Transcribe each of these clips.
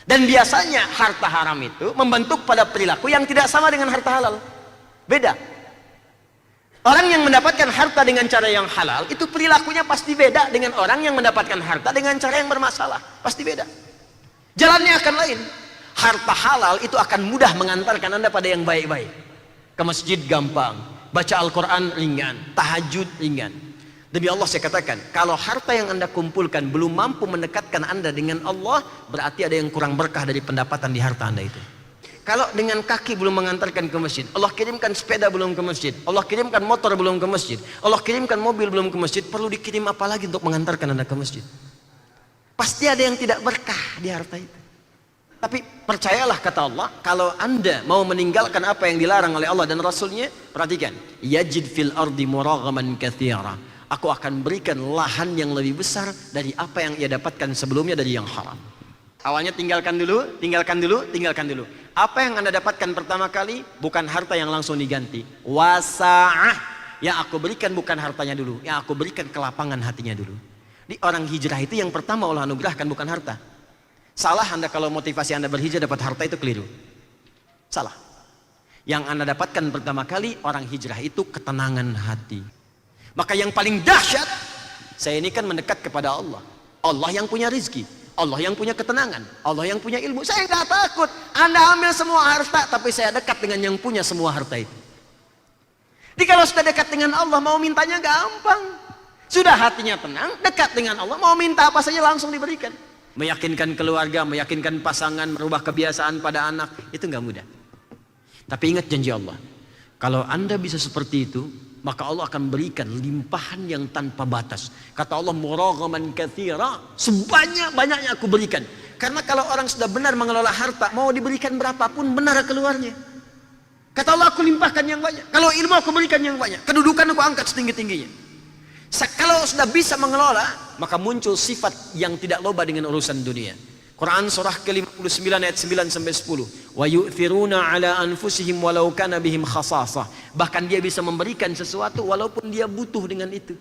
Dan biasanya harta haram itu membentuk pada perilaku yang tidak sama dengan harta halal. Beda. Orang yang mendapatkan harta dengan cara yang halal itu perilakunya pasti beda dengan orang yang mendapatkan harta dengan cara yang bermasalah. Pasti beda. Jalannya akan lain. Harta halal itu akan mudah mengantarkan Anda pada yang baik-baik. Ke masjid gampang, baca Al-Quran ringan, tahajud ringan. Demi Allah saya katakan, kalau harta yang Anda kumpulkan belum mampu mendekatkan Anda dengan Allah, berarti ada yang kurang berkah dari pendapatan di harta Anda itu. Kalau dengan kaki belum mengantarkan ke masjid, Allah kirimkan sepeda belum ke masjid, Allah kirimkan motor belum ke masjid, Allah kirimkan mobil belum ke masjid, perlu dikirim apa lagi untuk mengantarkan Anda ke masjid? Pasti ada yang tidak berkah di harta itu. Tapi percayalah kata Allah, kalau Anda mau meninggalkan apa yang dilarang oleh Allah dan Rasulnya, perhatikan, yajid fil ardi muraghaman katsira. Aku akan berikan lahan yang lebih besar dari apa yang ia dapatkan sebelumnya dari yang haram. Awalnya tinggalkan dulu, tinggalkan dulu, tinggalkan dulu. Apa yang Anda dapatkan pertama kali bukan harta yang langsung diganti. Wasa'ah, yang aku berikan bukan hartanya dulu, yang aku berikan kelapangan hatinya dulu. Di orang hijrah itu yang pertama Allah anugerahkan bukan harta. Salah Anda kalau motivasi Anda berhijrah dapat harta itu keliru. Salah. Yang Anda dapatkan pertama kali orang hijrah itu ketenangan hati. Maka yang paling dahsyat, saya ini kan mendekat kepada Allah. Allah yang punya rizki, Allah yang punya ketenangan, Allah yang punya ilmu. Saya nggak takut Anda ambil semua harta, tapi saya dekat dengan yang punya semua harta itu. Jadi kalau sudah dekat dengan Allah, mau mintanya gampang. Sudah hatinya tenang, dekat dengan Allah, mau minta apa saja langsung diberikan. Meyakinkan keluarga, meyakinkan pasangan, merubah kebiasaan pada anak, itu nggak mudah. Tapi ingat janji Allah, kalau Anda bisa seperti itu, maka Allah akan berikan limpahan yang tanpa batas. Kata Allah, muraghaman katsira, sebanyak-banyaknya aku berikan. Karena kalau orang sudah benar mengelola harta, mau diberikan berapapun benar keluarnya. Kata Allah, aku limpahkan yang banyak. Kalau ilmu aku berikan yang banyak, kedudukan aku angkat setinggi-tingginya. Kalau sudah bisa mengelola, maka muncul sifat yang tidak loba dengan urusan dunia. Quran surah ke-59 ayat 9 sampai 10. Wa yu'thiruna ala anfusihim walau kana bihim khasasah. Bahkan dia bisa memberikan sesuatu walaupun dia butuh dengan itu.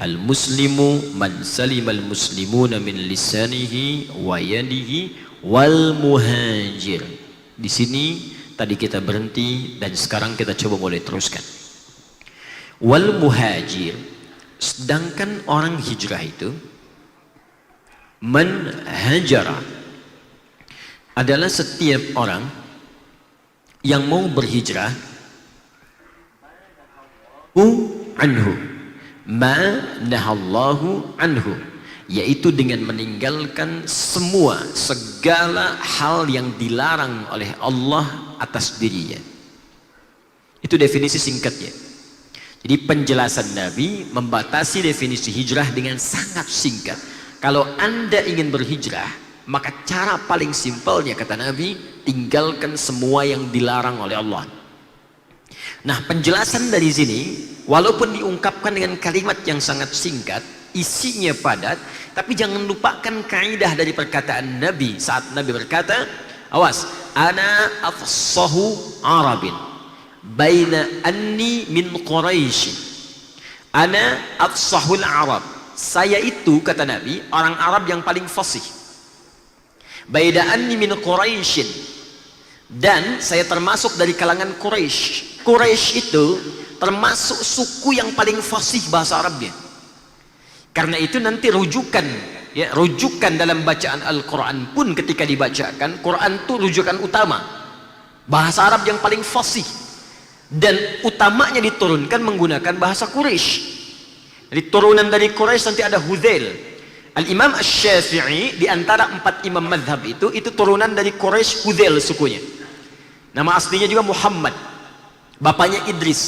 Al-muslimu man salimal muslimuna min lisanihi wa yadihi wal muhajir. Di sini tadi kita berhenti dan sekarang kita coba mulai teruskan. Wal muhajir, sedangkan orang hijrah itu, man hajara, adalah setiap orang yang mau berhijrah anhu ma nahallahu anhu, yaitu dengan meninggalkan segala hal yang dilarang oleh Allah atas dirinya. Itu definisi singkatnya. Jadi penjelasan Nabi membatasi definisi hijrah dengan sangat singkat. Kalau Anda ingin berhijrah, maka cara paling simpelnya kata Nabi, tinggalkan semua yang dilarang oleh Allah. Nah, penjelasan dari sini walaupun diungkapkan dengan kalimat yang sangat singkat, isinya padat, tapi jangan lupakan kaidah dari perkataan Nabi saat Nabi berkata, awas, ana afsahu arabin baina anni min quraisy, ana afsahul arab, saya itu kata Nabi orang Arab yang paling fasih, baina anni min quraisy, dan saya termasuk dari kalangan Quraisy. Quraisy itu termasuk suku yang paling fasih bahasa Arabnya. Karena itu nanti rujukan dalam bacaan Al-Quran pun ketika dibacakan, Quran itu rujukan utama, bahasa Arab yang paling fasih, dan utamanya diturunkan menggunakan bahasa Quraisy. Jadi turunan dari Quraisy nanti ada Hudzail. Al-Imam Asy-Syafi'i di antara 4 imam madhab itu turunan dari Quraisy, Hudzail sukunya. Nama aslinya juga Muhammad, bapaknya Idris,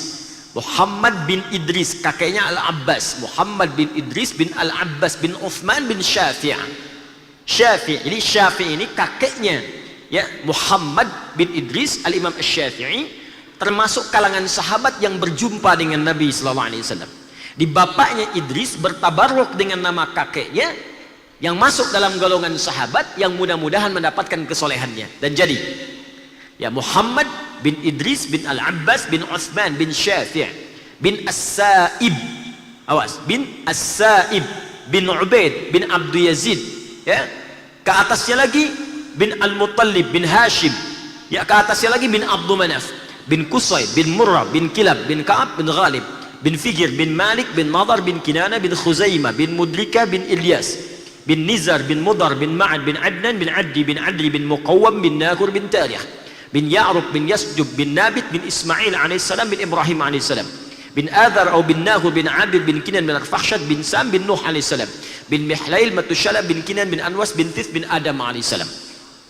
Muhammad bin Idris, kakeknya Al-Abbas, Muhammad bin Idris bin Al-Abbas bin Uthman bin Syafi'. Jadi Syafi' ini kakeknya ya Muhammad bin Idris. Al-Imam Asy-Syafi'i termasuk kalangan sahabat yang berjumpa dengan Nabi sallallahu alaihi wasallam. Di bapaknya Idris bertabarruk dengan nama kakeknya yang masuk dalam golongan sahabat yang mudah-mudahan mendapatkan kesolehannya, dan jadi ya Muhammad bin Idris bin Al-Abbas bin Utsman bin Syafi' bin As-Sa'ib, awas, bin As-Sa'ib bin Ubaid bin Abdul Yazid, ya. Ke atasnya lagi bin Al-Muttalib bin Hashim, ya, ke atasnya lagi bin Abdul Manaf bin Qusay bin Murrah bin Kilab bin Ka'ab bin Ghalib bin Fijr bin Malik bin Nadar bin Kinana bin Khuzaimah bin Mudrika bin Ilyas bin Nizar bin Mudar bin Ma'ad bin Adnan bin Addi bin Adri bin Muqawwam bin Nakur bin Tarikh bin Ya'rub bin Yasjub bin Nabit bin Ismail alaihissalam bin Ibrahim alaihissalam bin Adhar atau bin Nahur bin Abid bin Kinan bin Arfakhshad bin Sam bin Nuh alaihissalam bin Mihlail Matushala bin Kinan bin Anwas bin Tith bin Adam alaihissalam.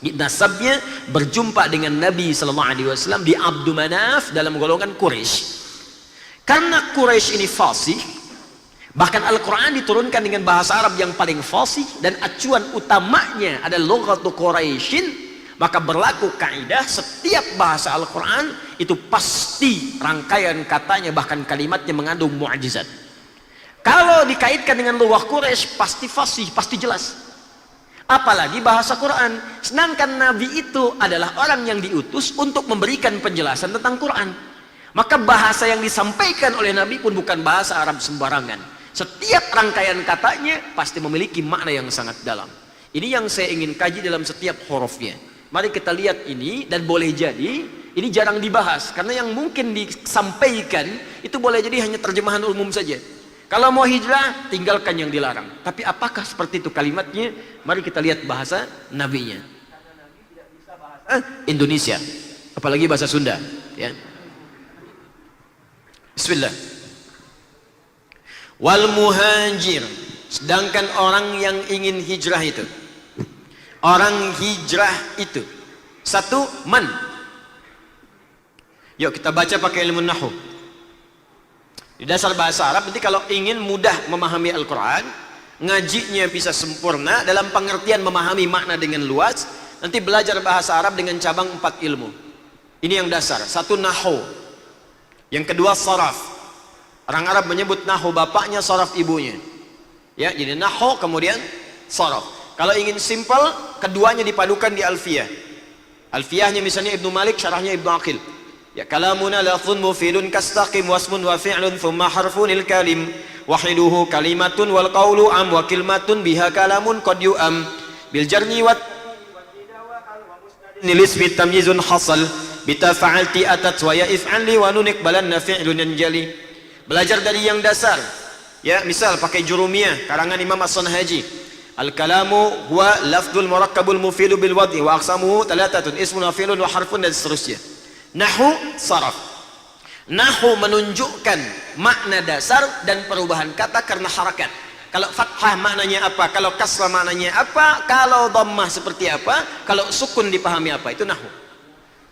Nasabnya berjumpa dengan Nabi sallallahu alaihi wasallam di Abdu Manaf dalam golongan Quraisy. Karena Quraisy ini fasih, bahkan Al-Quran diturunkan dengan bahasa Arab yang paling fasih dan acuan utamanya adalah lughatu Quraisyin, maka berlaku kaidah setiap bahasa Al-Quran itu pasti rangkaian katanya bahkan kalimatnya mengandung mu'jizat. Kalau dikaitkan dengan lughah Quraisy pasti fasih, pasti jelas. Apalagi bahasa Quran. Sedangkan Nabi itu adalah orang yang diutus untuk memberikan penjelasan tentang Quran. Maka bahasa yang disampaikan oleh Nabi pun bukan bahasa Arab sembarangan. Setiap rangkaian katanya pasti memiliki makna yang sangat dalam. Ini yang saya ingin kaji dalam setiap hurufnya. Mari kita lihat ini, dan boleh jadi ini jarang dibahas karena yang mungkin disampaikan itu boleh jadi hanya terjemahan umum saja. Kalau mau hijrah, tinggalkan yang dilarang. Tapi apakah seperti itu kalimatnya? Mari kita lihat bahasa nabinya. Indonesia, apalagi bahasa Sunda, ya. Bismillah. Wal muhajir, sedangkan orang yang ingin hijrah itu, orang hijrah itu satu man. Yuk kita baca pakai ilmu nahwu. Di dasar bahasa Arab, nanti kalau ingin mudah memahami Al-Quran, ngajinya bisa sempurna dalam pengertian memahami makna dengan luas, nanti belajar bahasa Arab dengan cabang 4 ilmu. Ini yang dasar. Satu nahwu, yang kedua saraf. Orang Arab menyebut nahwu bapaknya, saraf ibunya, ya. Jadi nahwu kemudian saraf. Kalau ingin simpel, keduanya dipadukan di alfiyah. Alfiyahnya misalnya Ibnu Malik, syarahnya Ibnu Aqil. Ya, kalamuna lafzun mufidun kastaqim wasmun wa fi'lun thumma harfunil kalim wahiduhu kalimatun wal qawlu am wa kilmatun biha kalamun qad yu'am bil jarni wat nilis fi tamyizun hasal bita fa'alti atat wa ya if'ali wa nunik balanna fi'lun yanjali. Belajar dari yang dasar, ya. Misal pakai jurumiyah karangan Imam As-Sanhaji. Al kalamu huwa lafdzul murakkabul mufidu bil wad'i wa aqsamuhu thalathatun ismun wa fi'lun wa harfun dan seterusnya. Nahwu saraf. Nahwu menunjukkan makna dasar dan perubahan kata karena harakat. Kalau fathah maknanya apa, kalau kasrah maknanya apa, kalau dhammah seperti apa, kalau sukun dipahami apa, itu nahwu.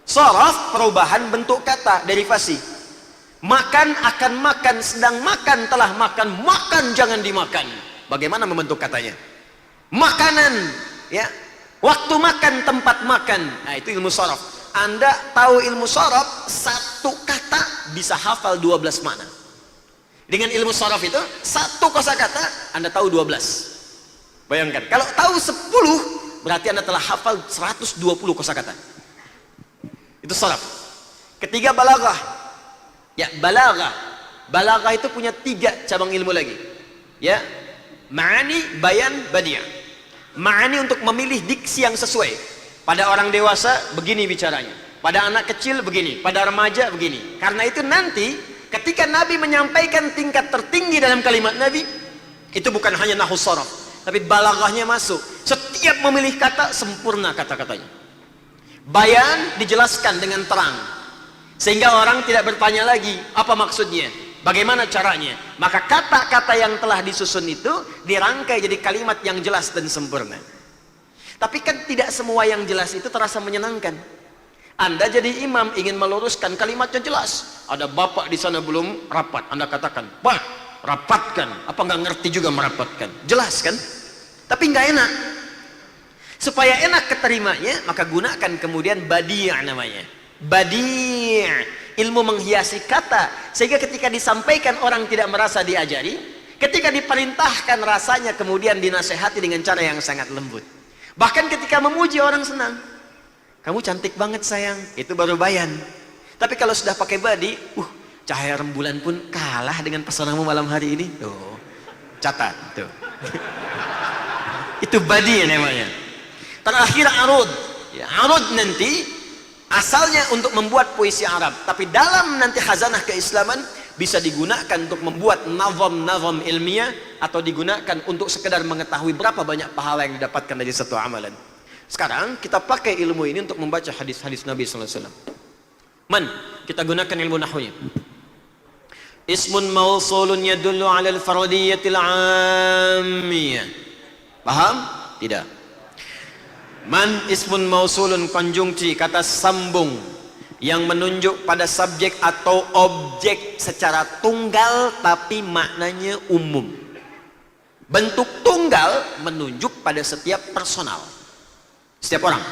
Saraf perubahan bentuk kata, derivasi. Makan akan makan, sedang makan telah makan, makan jangan dimakan. Bagaimana membentuk katanya? Makanan, ya. Waktu makan, tempat makan. Nah, itu ilmu saraf. Anda tahu ilmu saraf, satu kata bisa hafal 12 makna. Dengan ilmu saraf itu, satu kosakata Anda tahu 12. Bayangkan, kalau tahu 10, berarti Anda telah hafal 120 kosakata. Itu saraf. Ketiga balaghah. Ya, balaghah. Balaghah itu punya 3 cabang ilmu lagi. Ya. Ma'ani, bayan, badi'. Ma'ani untuk memilih diksi yang sesuai. Pada orang dewasa begini bicaranya, pada anak kecil begini, pada remaja begini. Karena itu nanti ketika Nabi menyampaikan tingkat tertinggi dalam kalimat Nabi, itu bukan hanya nahwu saraf, tapi balaghahnya masuk. Setiap memilih kata sempurna kata-katanya. Bayan dijelaskan dengan terang, sehingga orang tidak bertanya lagi apa maksudnya, bagaimana caranya. Maka kata-kata yang telah disusun itu dirangkai jadi kalimat yang jelas dan sempurna. Tapi kan tidak semua yang jelas itu terasa menyenangkan. Anda jadi imam ingin meluruskan kalimatnya jelas. Ada bapak di sana belum rapat, Anda katakan, "Pak, rapatkan." Apa nggak ngerti juga merapatkan? Jelas kan? Tapi nggak enak. Supaya enak keterimanya, maka gunakan kemudian badi' namanya. Badi', ilmu menghiasi kata, sehingga ketika disampaikan orang tidak merasa diajari, ketika diperintahkan rasanya kemudian dinasehati dengan cara yang sangat lembut. Bahkan ketika memuji orang senang. Kamu cantik banget sayang, itu baru bayan. Tapi kalau sudah pakai body, cahaya rembulan pun kalah dengan pesonamu malam hari ini. Tuh, catat tuh. Itu body namanya. Terakhir arud. Ya, arud nanti asalnya untuk membuat puisi Arab, tapi dalam nanti khazanah keislaman bisa digunakan untuk membuat nazam-nazam ilmiah, atau digunakan untuk sekedar mengetahui berapa banyak pahala yang didapatkan dari satu amalan. Sekarang kita pakai ilmu ini untuk membaca hadis-hadis Nabi sallallahu alaihi wasallam. Kita gunakan ilmu nahwnya. Ismun mausulun yadullu 'ala al-fardiyatil 'ammiyah. Paham? Tidak. Ismun mausulun konjungsi, kata sambung yang menunjuk pada subjek atau objek secara tunggal tapi maknanya umum. Bentuk tunggal menunjuk pada setiap personal, setiap orang.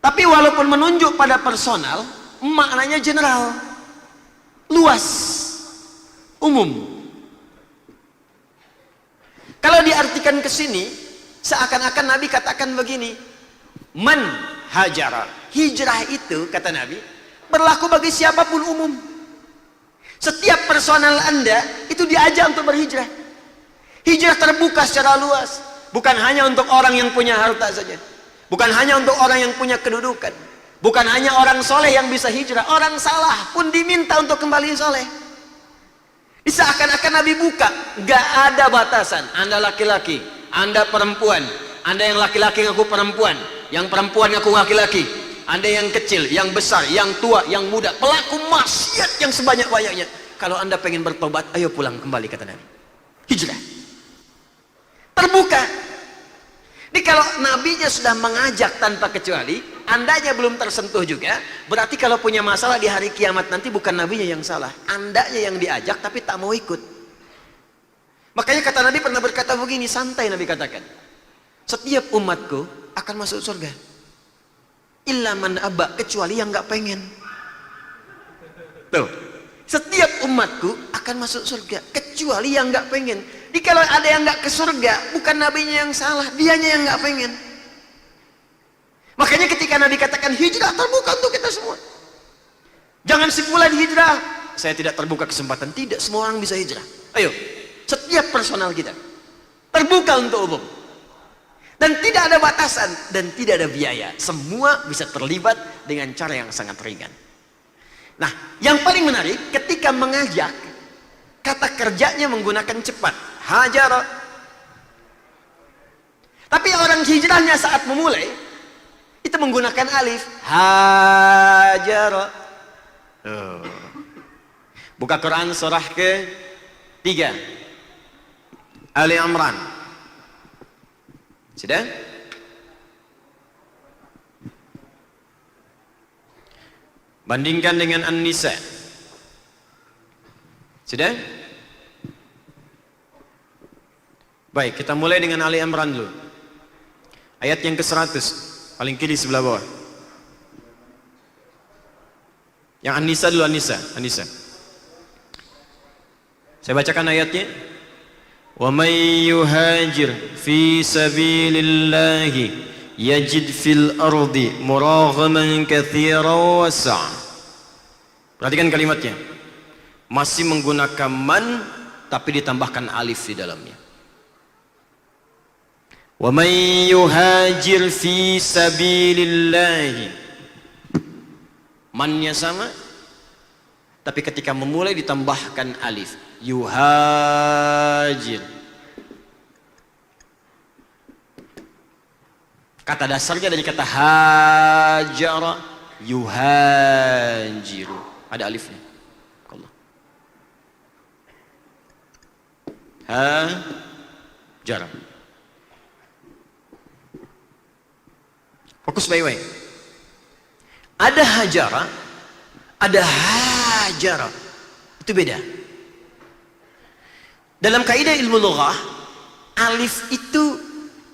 Tapi walaupun menunjuk pada personal, maknanya general, luas, umum. Kalau diartikan ke sini, seakan-akan Nabi katakan begini, man hajara, hijrah itu kata Nabi berlaku bagi siapapun umum. Setiap personal Anda itu diajak untuk berhijrah. Hijrah terbuka secara luas, bukan hanya untuk orang yang punya harta saja, bukan hanya untuk orang yang punya kedudukan, bukan hanya orang soleh yang bisa hijrah, orang salah pun diminta untuk kembali soleh. Seakan-akan Nabi buka, gak ada batasan. Anda laki-laki, Anda perempuan, Anda yang laki-laki ngaku perempuan, yang perempuan ngaku laki-laki, Anda yang kecil, yang besar, yang tua, yang muda, pelaku maksiat yang sebanyak-banyaknya, kalau Anda pengen bertobat, ayo pulang kembali, kata Nabi. Hijrah terbuka. Jadi kalau nabinya sudah mengajak tanpa kecuali, andanya belum tersentuh juga, berarti kalau punya masalah di hari kiamat nanti bukan nabinya yang salah, andanya yang diajak tapi tak mau ikut. Makanya kata Nabi pernah berkata begini, santai Nabi katakan, setiap umatku akan masuk surga, illa man aba, kecuali yang nggak pengen. Tuh, setiap umatku akan masuk surga kecuali yang nggak pengen. Jadi kalau ada yang nggak ke surga, bukan nabinya yang salah, dianya yang nggak pengen. Makanya ketika Nabi katakan hijrah terbuka untuk kita semua, jangan simpulan hijrah saya tidak terbuka kesempatan. Tidak, semua orang bisa hijrah. Ayo, setiap personal kita terbuka untuk umum, dan tidak ada batasan dan tidak ada biaya. Semua bisa terlibat dengan cara yang sangat ringan. Nah, yang paling menarik ketika mengajak, kata kerjanya menggunakan cepat, hajar. Tapi orang hijrahnya saat memulai itu menggunakan alif, hajar. Buka Quran surah ke-3 Ali Imran. Sudah? Bandingkan dengan An-Nisa. Sudah? Baik, kita mulai dengan Ali Imran dulu. Ayat yang ke-100, paling kiri sebelah bawah. Yang An-Nisa dulu, An-Nisa. Saya bacakan ayatnya. Wa may yuhajir fi sabilillahi yajid fil ardi muraghaman katsiran wasa'. Perhatikan kalimatnya. Masih menggunakan man tapi ditambahkan alif di dalamnya. Wa may yuhajir fi sabilillahi, mannya sama tapi ketika memulai ditambahkan alif, yuhajir. Kata dasarnya dari kata hajara, yuhajiru, ada alifnya. Allah. Hajara. Fokus baik-baik. Ada hajara, ada hajara. Itu beda. Dalam kaidah ilmu lughah, alif itu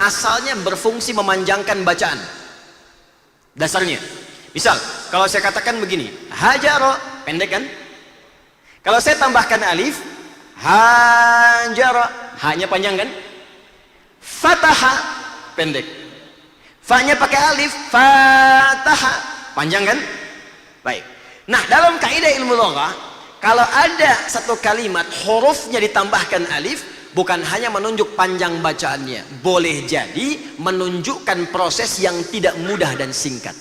asalnya berfungsi memanjangkan bacaan. Dasarnya. Misal, kalau saya katakan begini, hajara, pendek kan? Kalau saya tambahkan alif, hajara, hanya panjang kan? Fataha, pendek. Fa-nya pakai alif, fataha, Panjang kan? Baik. Nah, dalam kaidah ilmu logah, kalau ada satu kalimat hurufnya ditambahkan alif, bukan hanya menunjuk panjang bacaannya, boleh jadi menunjukkan proses yang tidak mudah dan singkat.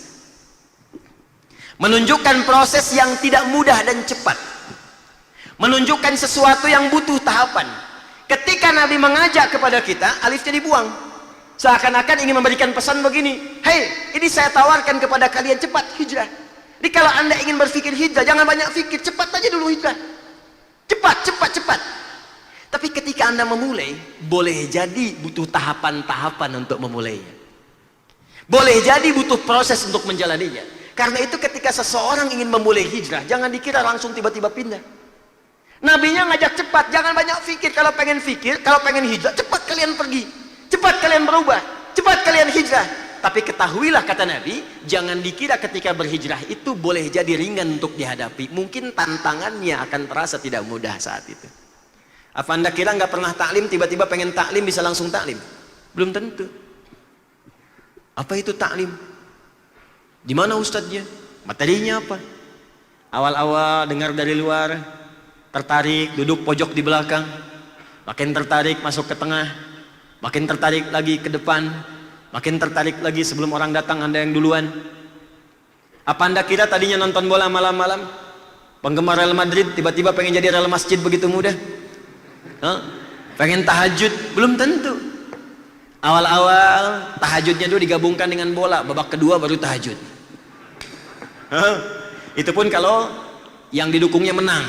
Menunjukkan proses yang tidak mudah dan cepat. Menunjukkan sesuatu yang butuh tahapan. Ketika Nabi mengajak kepada kita, alifnya dibuang. Seakan-akan ingin memberikan pesan begini, hei, ini saya tawarkan kepada kalian, cepat hijrah. Jadi kalau anda ingin berpikir hijrah, jangan banyak pikir, cepat aja dulu hijrah. Cepat, cepat, cepat. Tapi ketika anda memulai, boleh jadi butuh tahapan-tahapan untuk memulainya. Boleh jadi butuh proses untuk menjalaninya. Karena itu ketika seseorang ingin memulai hijrah, jangan dikira langsung tiba-tiba pindah. Nabinya ngajak cepat, jangan banyak pikir. Kalau pengen pikir, kalau pengen hijrah, cepat kalian pergi. Cepat kalian berubah, cepat kalian hijrah. Tapi ketahuilah, kata Nabi, jangan dikira ketika berhijrah itu boleh jadi ringan untuk dihadapi. Mungkin tantangannya akan terasa tidak mudah saat itu. Apa anda kira nggak pernah taklim, tiba-tiba pengen taklim bisa langsung taklim? Belum tentu. Apa itu taklim? Di mana ustadznya? Materinya apa? Awal-awal dengar dari luar, tertarik, duduk pojok di belakang, makin tertarik masuk ke tengah, makin tertarik lagi ke depan, makin tertarik lagi sebelum orang datang anda yang duluan. Apa anda kira tadinya nonton bola malam-malam, penggemar Real Madrid, tiba-tiba pengen jadi Real Masjid begitu mudah? Pengen tahajud? Belum tentu. Awal-awal tahajudnya dulu digabungkan dengan bola, babak kedua baru tahajud. Itu pun kalau yang didukungnya menang.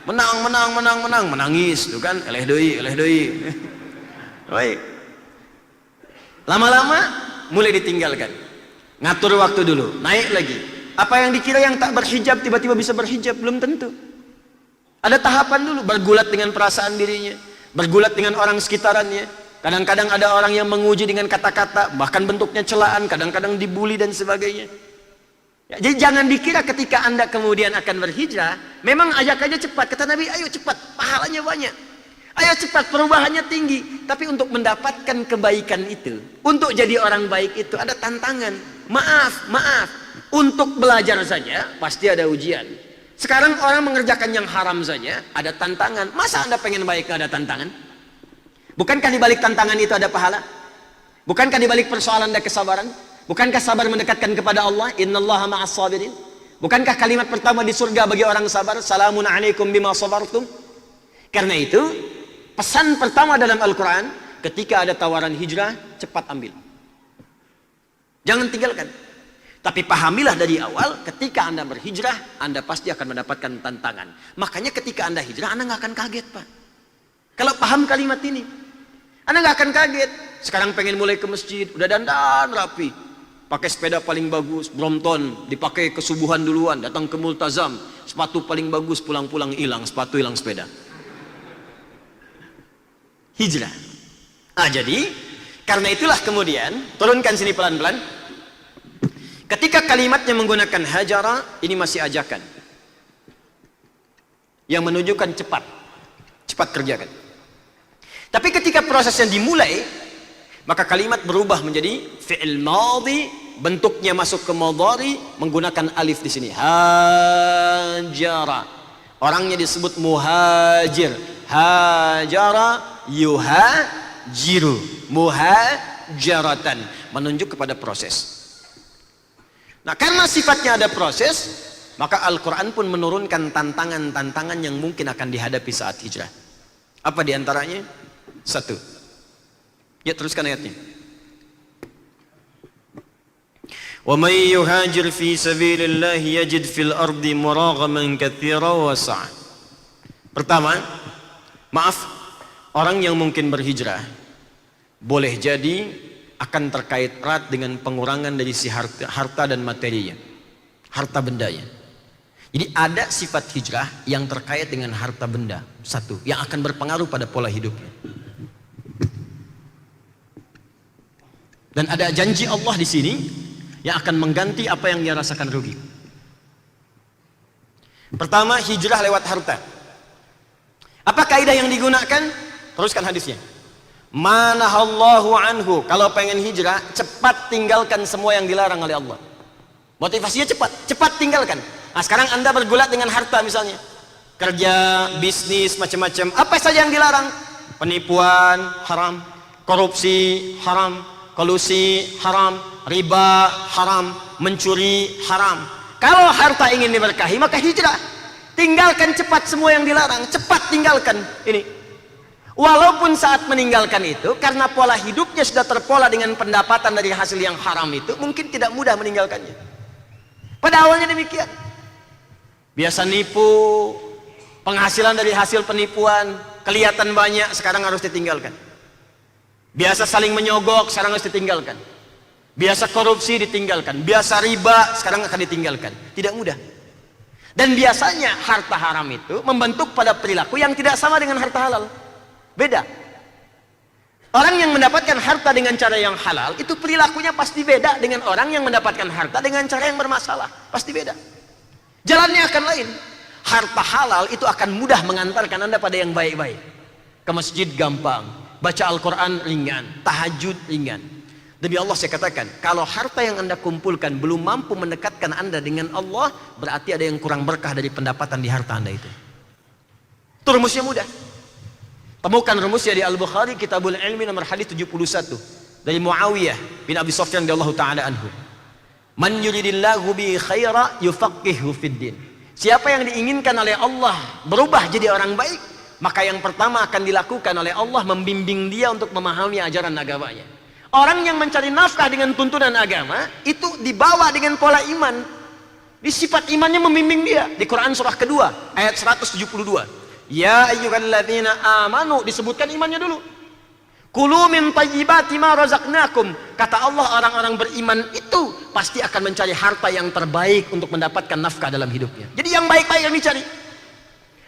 Menang, menangis, tuh kan, eleh deui. Baik. Lama-lama mulai ditinggalkan. Ngatur waktu dulu, naik lagi. Apa yang dikira yang tak berhijab tiba-tiba bisa berhijab? Belum tentu. Ada tahapan dulu, bergulat dengan perasaan dirinya, bergulat dengan orang sekitarannya. Kadang-kadang ada orang yang menguji dengan kata-kata, bahkan bentuknya celaan, kadang-kadang dibully dan sebagainya. Ya, jadi jangan dikira ketika anda kemudian akan berhijrah, memang ajak aja cepat. Kata Nabi, ayo cepat, pahalanya banyak. Ayo cepat, perubahannya tinggi. Tapi untuk mendapatkan kebaikan itu, untuk jadi orang baik itu ada tantangan. Maaf. Untuk belajar saja pasti ada ujian. Sekarang orang mengerjakan yang haram saja ada tantangan. Masa anda pengen baik ada tantangan? Bukankah di balik tantangan itu ada pahala? Bukankah di balik persoalan ada kesabaran? Bukankah sabar mendekatkan kepada Allah? Innallaha ma'as sabirin. Bukankah kalimat pertama di surga bagi orang sabar? Salamun alaikum bima sabartum. Karena itu pesan pertama dalam Al-Quran, ketika ada tawaran hijrah, cepat ambil. Jangan tinggalkan. Tapi pahamilah dari awal, ketika anda berhijrah, anda pasti akan mendapatkan tantangan. Makanya ketika anda hijrah, anda nggak akan kaget, Pak. Kalau paham kalimat ini, anda nggak akan kaget. Sekarang pengen mulai ke masjid, udah dandan rapi, pakai sepeda paling bagus, Brompton, dipakai kesubuhan duluan, datang ke multazam, sepatu paling bagus, pulang-pulang hilang, sepatu hilang sepeda. Hijrah. Jadi karena itulah kemudian turunkan sini pelan-pelan. Ketika kalimatnya menggunakan hajara, ini masih ajakan yang menunjukkan cepat kerjakan. Tapi ketika prosesnya dimulai, maka kalimat berubah menjadi fi'il madhi, bentuknya masuk ke mudhari menggunakan alif di sini. Hajara. Orangnya disebut muhajir. Hajara yuhajiru. Muhajaratan, menunjuk kepada proses. Nah, karena sifatnya ada proses, maka Al-Quran pun menurunkan tantangan-tantangan yang mungkin akan dihadapi saat hijrah. Apa diantaranya? 1. Ya, teruskan ayatnya. Wa may yuhajir fi sabilillah yajid fil ardi muraghaman katsiran wa sa'a. Pertama, maaf, orang yang mungkin berhijrah boleh jadi akan terkait erat dengan pengurangan dari si harta dan materinya, harta bendanya. Jadi ada sifat hijrah yang terkait dengan harta benda, 1, yang akan berpengaruh pada pola hidupnya. Dan ada janji Allah di sini yang akan mengganti apa yang dia rasakan rugi. Pertama, hijrah lewat harta. Apa kaidah yang digunakan? Teruskan hadisnya. Manahallahu anhu, kalau pengen hijrah cepat tinggalkan semua yang dilarang oleh Allah. Motivasinya cepat, cepat tinggalkan. Nah, sekarang Anda bergulat dengan harta misalnya. Kerja, bisnis, macam-macam. Apa saja yang dilarang? Penipuan, haram. Korupsi, haram. Kolusi, haram. Riba, haram. Mencuri, haram. Kalau harta ingin diberkahi, maka hijrah. Tinggalkan cepat semua yang dilarang. Cepat tinggalkan. Ini. Walaupun saat meninggalkan itu, karena pola hidupnya sudah terpola dengan pendapatan dari hasil yang haram itu, mungkin tidak mudah meninggalkannya. Pada awalnya demikian. Biasa nipu, penghasilan dari hasil penipuan, kelihatan banyak, sekarang harus ditinggalkan. Biasa saling menyogok, sekarang harus ditinggalkan. Biasa korupsi ditinggalkan, biasa riba sekarang akan ditinggalkan. Tidak mudah. Dan biasanya harta haram itu membentuk pada perilaku yang tidak sama dengan harta halal. Beda. Orang yang mendapatkan harta dengan cara yang halal itu perilakunya pasti beda dengan orang yang mendapatkan harta dengan cara yang bermasalah. Pasti beda. Jalannya akan lain. Harta halal itu akan mudah mengantarkan Anda pada yang baik-baik. Ke masjid gampang, baca Al-Quran ringan, tahajud ringan. Demi Allah saya katakan, kalau harta yang Anda kumpulkan belum mampu mendekatkan Anda dengan Allah, berarti ada yang kurang berkah dari pendapatan di harta Anda itu. Itu rumusnya mudah. Temukan rumusnya di Al-Bukhari, Kitabul Ilmi nomor hadis 71 dari Muawiyah bin Abi Sufyan radhiyallahu taala anhu. Man yuridillahu bi khaira yufaqihu fid din. Siapa yang diinginkan oleh Allah berubah jadi orang baik, maka yang pertama akan dilakukan oleh Allah membimbing dia untuk memahami ajaran agamanya. Orang yang mencari nafkah dengan tuntunan agama itu dibawa dengan pola iman. Di sifat imannya membimbing dia. Di Quran surah kedua ayat 172. Ya ayyuhalladzina amanu, disebutkan imannya dulu. Kulu min thayyibati ma razaqnakum. Kata Allah, orang-orang beriman itu pasti akan mencari harta yang terbaik untuk mendapatkan nafkah dalam hidupnya. Jadi yang baik-baik yang dicari.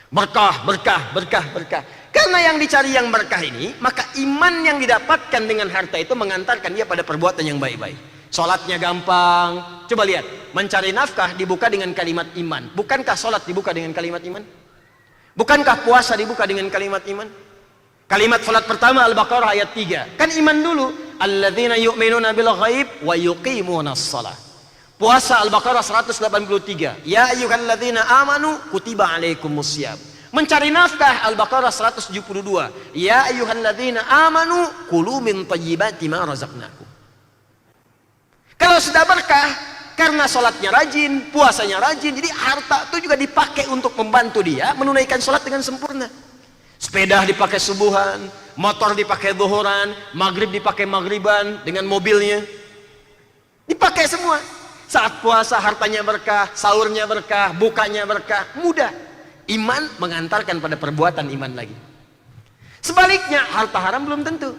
Berkah, berkah, berkah, berkah. Karena yang dicari yang berkah ini, maka iman yang didapatkan dengan harta itu mengantarkan dia pada perbuatan yang baik-baik. Sholatnya gampang. Coba lihat, mencari nafkah dibuka dengan kalimat iman. Bukankah sholat dibuka dengan kalimat iman? Bukankah puasa dibuka dengan kalimat iman? Kalimat sholat pertama Al-Baqarah ayat 3. Kan iman dulu. Alladzina yu'minuna bil ghaib wa yuqimunas shalah. Puasa Al-Baqarah 183. Ya ayyuhalladzina amanu kutiba alaikumusiyam. Mencari nafkah Al-Baqarah 172. Ya ayyuhalladzina amanu kulu min thayyibati ma razaqnakum. Kalau sudah berkah karena sholatnya rajin, puasanya rajin, jadi harta itu juga dipakai untuk membantu dia menunaikan sholat dengan sempurna. Sepeda dipakai subuhan, motor dipakai zuhuran, maghrib dipakai maghriban dengan mobilnya. Dipakai semua. Saat puasa hartanya berkah, sahurnya berkah, bukanya berkah, mudah. Iman mengantarkan pada perbuatan iman lagi. Sebaliknya harta haram belum tentu.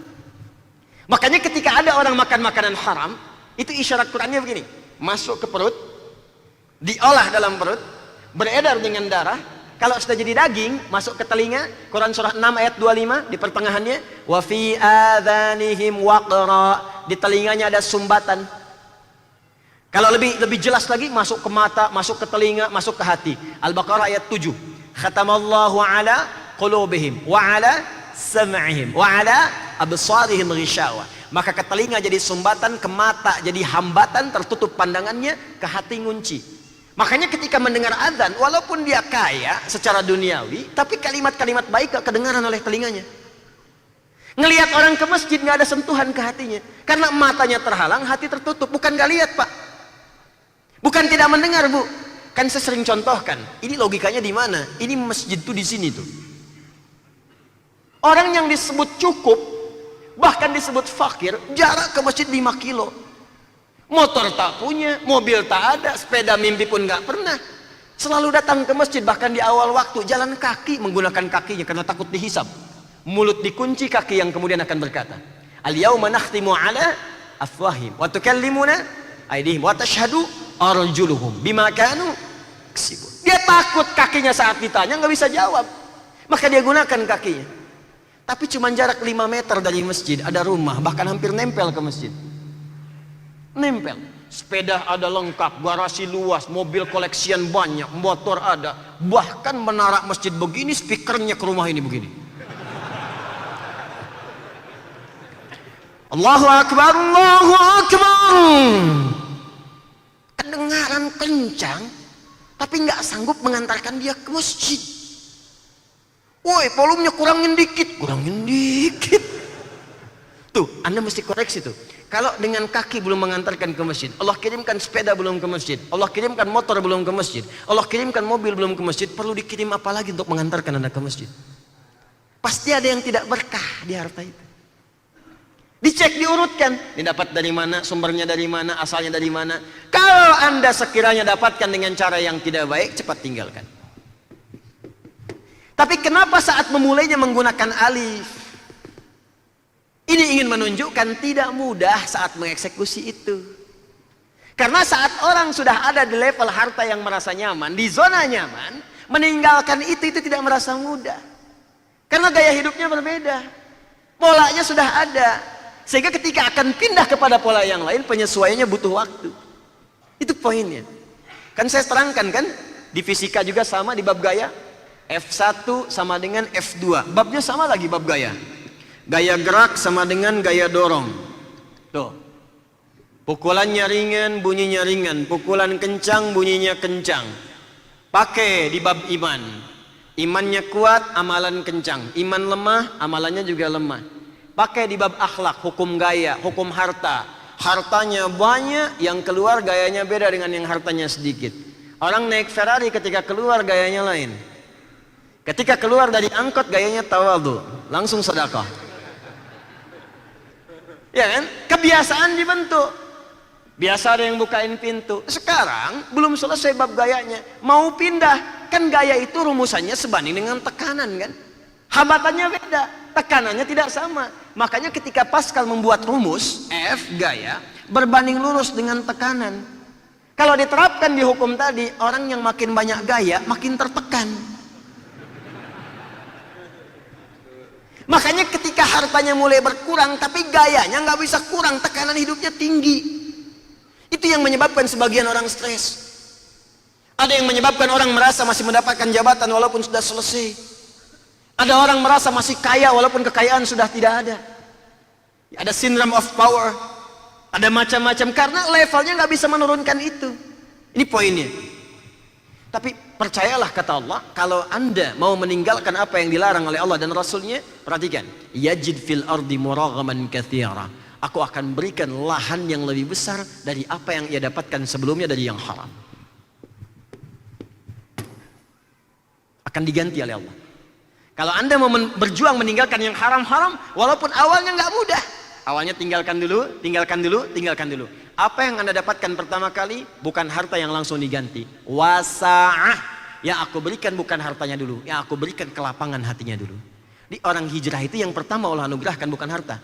Makanya ketika ada orang makan makanan haram, itu isyarat Qurannya begini. Masuk ke perut, diolah dalam perut, beredar dengan darah. Kalau sudah jadi daging, masuk ke telinga. Quran surah 6 ayat 25 di pertengahannya. Wa fi adhanihim waqra. Di telinganya ada sumbatan. Kalau lebih jelas lagi, masuk ke mata, masuk ke telinga, masuk ke hati. Al-Baqarah ayat 7. Khatamallahu ala qulubihim wa ala sam'ihim wa ala absarihim ghishawa. Maka ke telinga jadi sumbatan, ke mata jadi hambatan, tertutup pandangannya, ke hati ngunci. Makanya ketika mendengar azan, walaupun dia kaya secara duniawi, tapi kalimat-kalimat baik gak kedengaran oleh telinganya. Ngelihat orang ke masjid gak ada sentuhan ke hatinya, karena matanya terhalang, hati tertutup. Bukan gak lihat, Pak, bukan tidak mendengar, Bu. Kan saya sering contohkan, ini logikanya di mana? Ini masjid tuh di sini tuh. Orang yang disebut cukup, bahkan disebut fakir, jarak ke masjid 5 kilo. Motor tak punya, mobil tak ada, sepeda mimpi pun nggak pernah. Selalu datang ke masjid, bahkan di awal waktu jalan kaki, menggunakan kakinya karena takut dihisab. Mulut dikunci, kaki yang kemudian akan berkata, al-yauma nakhtimu ala afwahim wa tukallimuna aydihim wa tashhadu arjuluhum bima kanu yaksibun. Dia takut kakinya saat ditanya nggak bisa jawab, maka dia gunakan kakinya. Tapi cuma jarak 5 meter dari masjid ada rumah, bahkan hampir nempel ke masjid. Nempel. Sepeda ada lengkap, garasi luas, mobil koleksian banyak, motor ada, bahkan menara masjid begini, speakernya ke rumah ini begini. Allahu Akbar, Allahu Akbar. kedengaran kencang, tapi nggak sanggup mengantarkan dia ke masjid. Woi, volumenya kurangin dikit. Tuh, Anda mesti koreksi tuh. Kalau dengan kaki belum mengantarkan ke masjid, Allah kirimkan sepeda belum ke masjid, Allah kirimkan motor belum ke masjid, Allah kirimkan mobil belum ke masjid, perlu dikirim apa lagi untuk mengantarkan Anda ke masjid? Pasti ada yang tidak berkah di harta itu. Dicek, diurutkan, didapat dari mana, sumbernya dari mana, asalnya dari mana. Kalau Anda sekiranya dapatkan dengan cara yang tidak baik, cepat tinggalkan. Tapi kenapa saat memulainya menggunakan alif? Ini ingin menunjukkan tidak mudah saat mengeksekusi itu. Karena saat orang sudah ada di level harta yang merasa nyaman, di zona nyaman, meninggalkan itu tidak merasa mudah. Karena gaya hidupnya berbeda, polanya sudah ada, sehingga ketika akan pindah kepada pola yang lain, penyesuaiannya butuh waktu. Itu poinnya. Kan saya terangkan kan, di fisika juga sama di bab gaya. F1 sama dengan F2, babnya sama lagi bab gaya. Gaya gerak sama dengan gaya dorong. Tuh, pukulannya ringan, bunyinya ringan. Pukulan kencang, bunyinya kencang. Pakai di bab iman. Imannya kuat, amalan kencang. Iman lemah, amalannya juga lemah. Pakai di bab akhlak, hukum gaya, hukum harta. Hartanya banyak, yang keluar gayanya beda dengan yang hartanya sedikit. Orang naik Ferrari ketika keluar gayanya lain. Ketika keluar dari angkot gayanya tawadhu, langsung sedekah. Ya kan? Kebiasaan dibentuk. Biasa ada yang bukain pintu. Sekarang belum selesai bab gayanya, mau pindah. Kan gaya itu rumusannya sebanding dengan tekanan kan? Hambatannya beda, tekanannya tidak sama. Makanya ketika Pascal membuat rumus F gaya berbanding lurus dengan tekanan. Kalau diterapkan di hukum tadi, orang yang makin banyak gaya makin tertekan. Makanya ketika hartanya mulai berkurang, tapi gayanya nggak bisa kurang, tekanan hidupnya tinggi. Itu yang menyebabkan sebagian orang stres. Ada yang menyebabkan orang merasa masih mendapatkan jabatan walaupun sudah selesai. Ada orang merasa masih kaya walaupun kekayaan sudah tidak ada. Ada syndrome of power. Ada macam-macam karena levelnya nggak bisa menurunkan itu. Ini poinnya. Tapi percayalah kata Allah, kalau Anda mau meninggalkan apa yang dilarang oleh Allah dan Rasulnya, perhatikan, yajid fil ardi muraghaman katsira. Aku akan berikan lahan yang lebih besar dari apa yang ia dapatkan sebelumnya dari yang haram. Akan diganti oleh Allah. Kalau Anda mau berjuang meninggalkan yang haram-haram, walaupun awalnya nggak mudah. Awalnya tinggalkan dulu, tinggalkan dulu, tinggalkan dulu. Apa yang Anda dapatkan pertama kali bukan harta yang langsung diganti. Wasa'ah, yang aku berikan bukan hartanya dulu, yang aku berikan kelapangan hatinya dulu. Di orang hijrah itu yang pertama Allah anugerahkan bukan harta.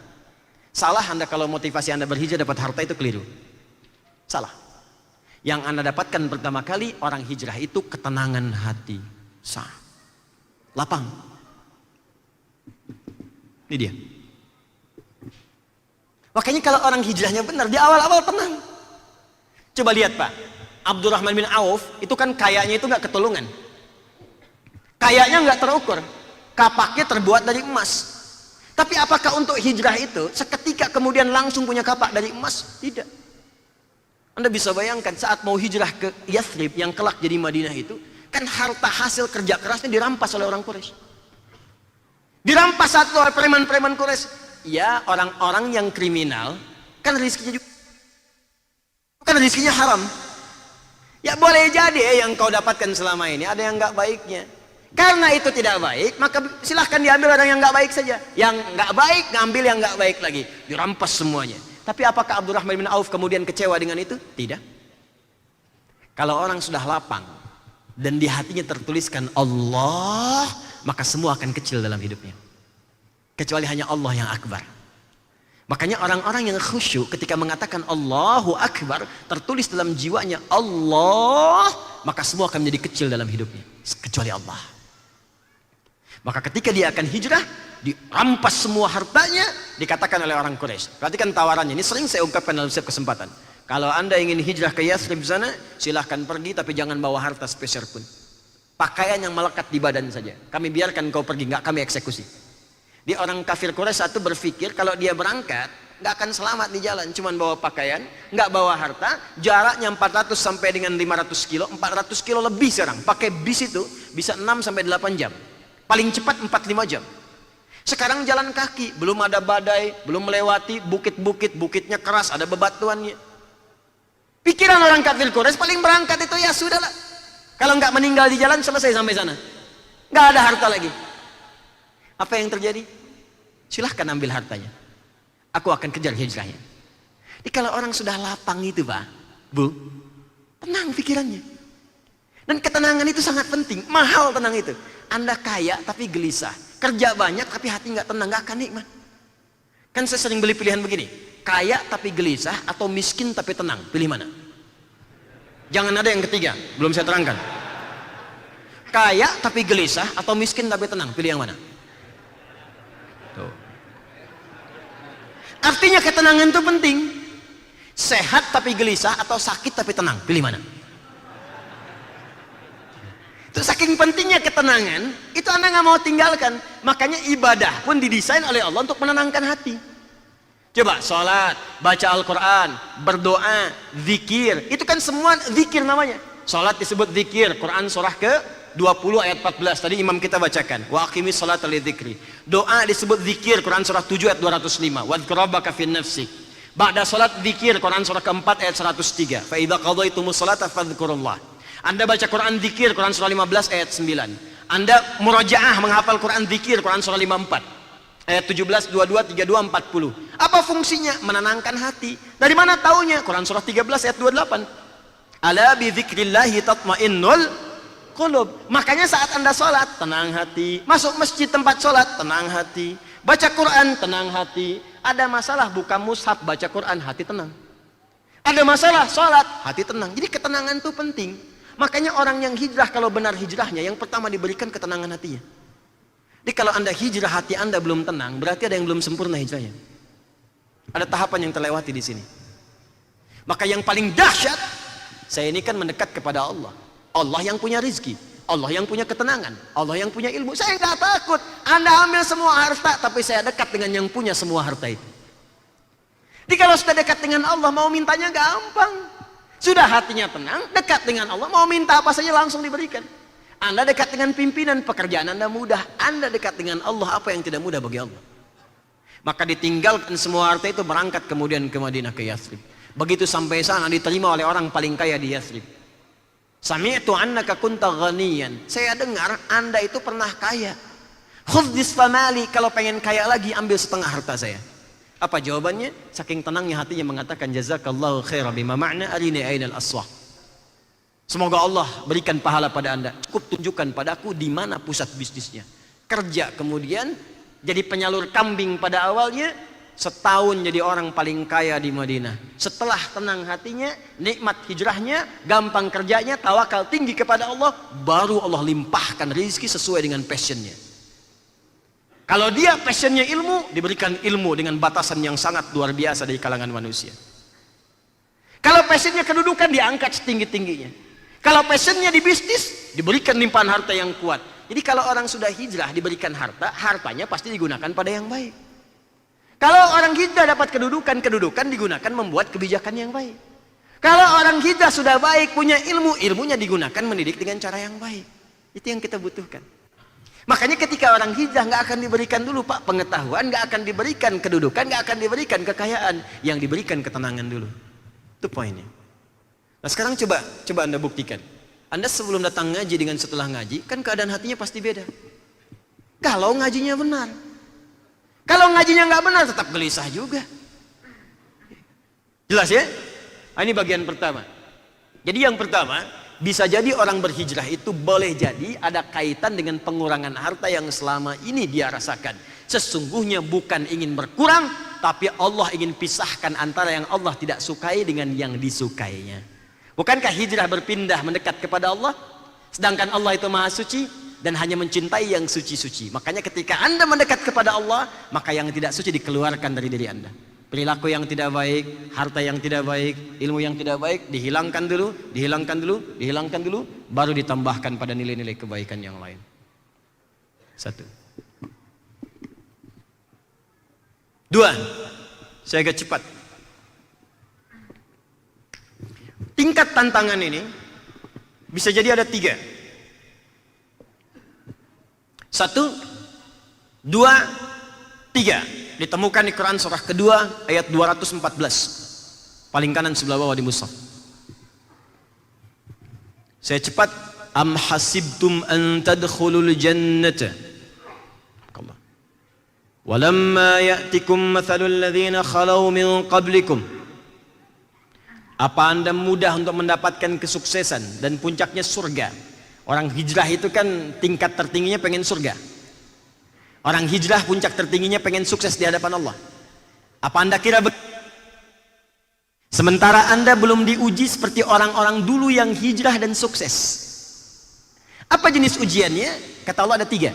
Salah Anda kalau motivasi Anda berhijrah dapat harta itu keliru. Salah. Yang Anda dapatkan pertama kali orang hijrah itu ketenangan hati. Sah. Lapang. Ini dia. Makanya kalau orang hijrahnya benar, di awal-awal tenang. Coba lihat Pak, Abdurrahman bin Auf itu kan kayanya itu nggak ketulungan. Kayanya nggak terukur, kapaknya terbuat dari emas. Tapi apakah untuk hijrah itu seketika kemudian langsung punya kapak dari emas? Tidak. Anda bisa bayangkan saat mau hijrah ke Yathrib yang kelak jadi Madinah itu, kan harta hasil kerja kerasnya dirampas oleh orang Quraisy. Dirampas satu oleh preman-preman Quraisy. Ya, orang-orang yang kriminal kan rizkinya juga kan rizkinya haram. Ya boleh jadi yang kau dapatkan selama ini ada yang nggak baiknya. Karena itu tidak baik, maka silahkan diambil orang yang nggak baik saja. Yang nggak baik ngambil yang nggak baik lagi, dirampas semuanya. Tapi apakah Abdurrahman bin Auf kemudian kecewa dengan itu? Tidak. Kalau orang sudah lapang dan di hatinya tertuliskan Allah, maka semua akan kecil dalam hidupnya. Kecuali hanya Allah yang akbar. Makanya orang-orang yang khusyuk ketika mengatakan Allahu Akbar, tertulis dalam jiwanya Allah, maka semua akan menjadi kecil dalam hidupnya. Kecuali Allah. Maka ketika dia akan hijrah, dirampas semua hartanya, dikatakan oleh orang Quraisy. Perhatikan tawarannya, ini sering saya ungkapkan dalam setiap kesempatan. Kalau Anda ingin hijrah ke Yathrib sana, silahkan pergi tapi jangan bawa harta sepeser pun. Pakaian yang melekat di badan saja. Kami biarkan kau pergi, nggak kami eksekusi. Di orang kafir Quraisy satu berpikir kalau dia berangkat nggak akan selamat di jalan. Cuman bawa pakaian, nggak bawa harta. Jaraknya 400 sampai dengan 500 kilo, 400 kilo lebih sekarang. Pakai bis itu bisa 6 sampai 8 jam. Paling cepat 4-5 jam. Sekarang jalan kaki, belum ada badai, belum melewati bukit-bukit, bukitnya keras, ada bebatuannya. Pikiran orang kafir Quraisy paling berangkat itu ya sudahlah. Kalau nggak meninggal di jalan selesai sampai sana. Nggak ada harta lagi. Apa yang terjadi? Silahkan ambil hartanya. Aku akan kejar hijrahnya. Jadi kalau orang sudah lapang itu Pak, Bu, tenang pikirannya. Dan ketenangan itu sangat penting. Mahal tenang itu. Anda kaya tapi gelisah. Kerja banyak tapi hati nggak tenang, nggak akan nikmat. Kan saya sering beli pilihan begini. Kaya tapi gelisah atau miskin tapi tenang. Pilih mana? Jangan ada yang ketiga. Belum saya terangkan. Kaya tapi gelisah atau miskin tapi tenang. Pilih yang mana? Tuh. Artinya ketenangan itu penting. Sehat tapi gelisah atau sakit tapi tenang. Pilih mana? Itu saking pentingnya ketenangan, itu Anda nggak mau tinggalkan. Makanya ibadah pun didesain oleh Allah untuk menenangkan hati. Coba sholat, baca Al-Quran, berdoa, zikir. Itu kan semua zikir namanya. Sholat disebut zikir. Quran surah ke 20 ayat 14 tadi imam kita bacakan. Wa aqimis sholata lidzikri. Doa disebut zikir. Quran surah 7 ayat 205. Wadhkur rabbaka fin nafsik. Ba'da sholat zikir. Quran surah keempat ayat 103. Fa idza qadaitumus sholata fadhkurullah. Anda baca Quran zikir. Quran surah 15 ayat 9. Anda murajaah menghafal Quran zikir. Quran surah 54 ayat 17, 22, 32, 40. Apa fungsinya? Menenangkan hati. Dari mana taunya? Quran surah 13 ayat 28. Ala bi dzikrillahi tatmainnul qulub. Makanya saat Anda sholat, tenang hati. Masuk masjid tempat sholat, tenang hati. Baca Quran, tenang hati. Ada masalah buka mushaf, baca Quran, hati tenang. Ada masalah sholat, hati tenang. Jadi ketenangan itu penting. Makanya orang yang hijrah, kalau benar hijrahnya, yang pertama diberikan ketenangan hatinya. Jadi kalau Anda hijrah, hati Anda belum tenang, berarti ada yang belum sempurna hijrahnya. Ada tahapan yang terlewati di sini. Maka yang paling dahsyat, saya ini kan mendekat kepada Allah. Allah yang punya rizki, Allah yang punya ketenangan, Allah yang punya ilmu. Saya nggak takut. Anda ambil semua harta, tapi saya dekat dengan yang punya semua harta itu. Jadi kalau sudah dekat dengan Allah, mau mintanya gampang. Sudah hatinya tenang, dekat dengan Allah, mau minta apa saja langsung diberikan. Anda dekat dengan pimpinan, pekerjaan Anda mudah. Anda dekat dengan Allah, apa yang tidak mudah bagi Allah. Maka ditinggalkan semua harta itu, berangkat kemudian ke Madinah, ke Yathrib. Begitu sampai sana diterima oleh orang paling kaya di Yathrib. Sami'tu annaka kunta ghaniyan. Saya dengar Anda itu pernah kaya. Khudh nisfa mali, kalau pengen kaya lagi ambil setengah harta saya. Apa jawabannya? Saking tenangnya hatinya mengatakan jazakallahu khairan bima ma'na arini ainal aswah. Semoga Allah berikan pahala pada Anda. Cukup tunjukkan padaku di mana pusat bisnisnya. Kerja kemudian jadi penyalur kambing pada awalnya, setahun jadi orang paling kaya di Madinah. Setelah tenang hatinya, nikmat hijrahnya, gampang kerjanya, tawakal tinggi kepada Allah, baru Allah limpahkan rezeki sesuai dengan passionnya. Kalau dia passionnya ilmu, diberikan ilmu dengan batasan yang sangat luar biasa dari kalangan manusia. Kalau passionnya kedudukan, diangkat setinggi-tingginya. Kalau passionnya di bisnis, diberikan limpahan harta yang kuat. Jadi kalau orang sudah hijrah diberikan harta, hartanya pasti digunakan pada yang baik. Kalau orang hijrah dapat kedudukan, kedudukan digunakan membuat kebijakan yang baik. Kalau orang hijrah sudah baik, punya ilmu, ilmunya digunakan mendidik dengan cara yang baik. Itu yang kita butuhkan. Makanya ketika orang hijrah nggak akan diberikan dulu Pak pengetahuan, nggak akan diberikan kedudukan, nggak akan diberikan kekayaan, yang diberikan ketenangan dulu. Itu poinnya. Nah sekarang coba Anda buktikan. Anda sebelum datang ngaji dengan setelah ngaji, kan keadaan hatinya pasti beda. Kalau ngajinya benar. Kalau ngajinya nggak benar, tetap gelisah juga. Jelas ya? Nah, ini bagian pertama. Jadi yang pertama, bisa jadi orang berhijrah itu boleh jadi ada kaitan dengan pengurangan harta yang selama ini dia rasakan. Sesungguhnya bukan ingin berkurang, tapi Allah ingin pisahkan antara yang Allah tidak sukai dengan yang disukainya. Bukankah hijrah berpindah mendekat kepada Allah? Sedangkan Allah itu maha suci dan hanya mencintai yang suci-suci. Makanya ketika Anda mendekat kepada Allah, maka yang tidak suci dikeluarkan dari diri Anda. Perilaku yang tidak baik, harta yang tidak baik, ilmu yang tidak baik dihilangkan dulu, dihilangkan dulu, dihilangkan dulu, baru ditambahkan pada nilai-nilai kebaikan yang lain. Satu. Dua, Saya agak cepat. Tingkat tantangan ini bisa jadi ada 3. 1, 2, 3. Ditemukan di Quran surah kedua ayat 214. Paling kanan sebelah bawah di mushaf. Saya cepat. Am hasibtum an tadkhulul jannata. Allah. Walamma ya'tikum mathalul ladzina khalau min qablikum. Apa Anda mudah untuk mendapatkan kesuksesan dan puncaknya surga? Orang hijrah itu kan tingkat tertingginya pengen surga. Orang hijrah puncak tertingginya pengen sukses di hadapan Allah. Apa Anda kira sementara Anda belum diuji seperti orang-orang dulu yang hijrah dan sukses? Apa jenis ujiannya? Kata Allah ada 3.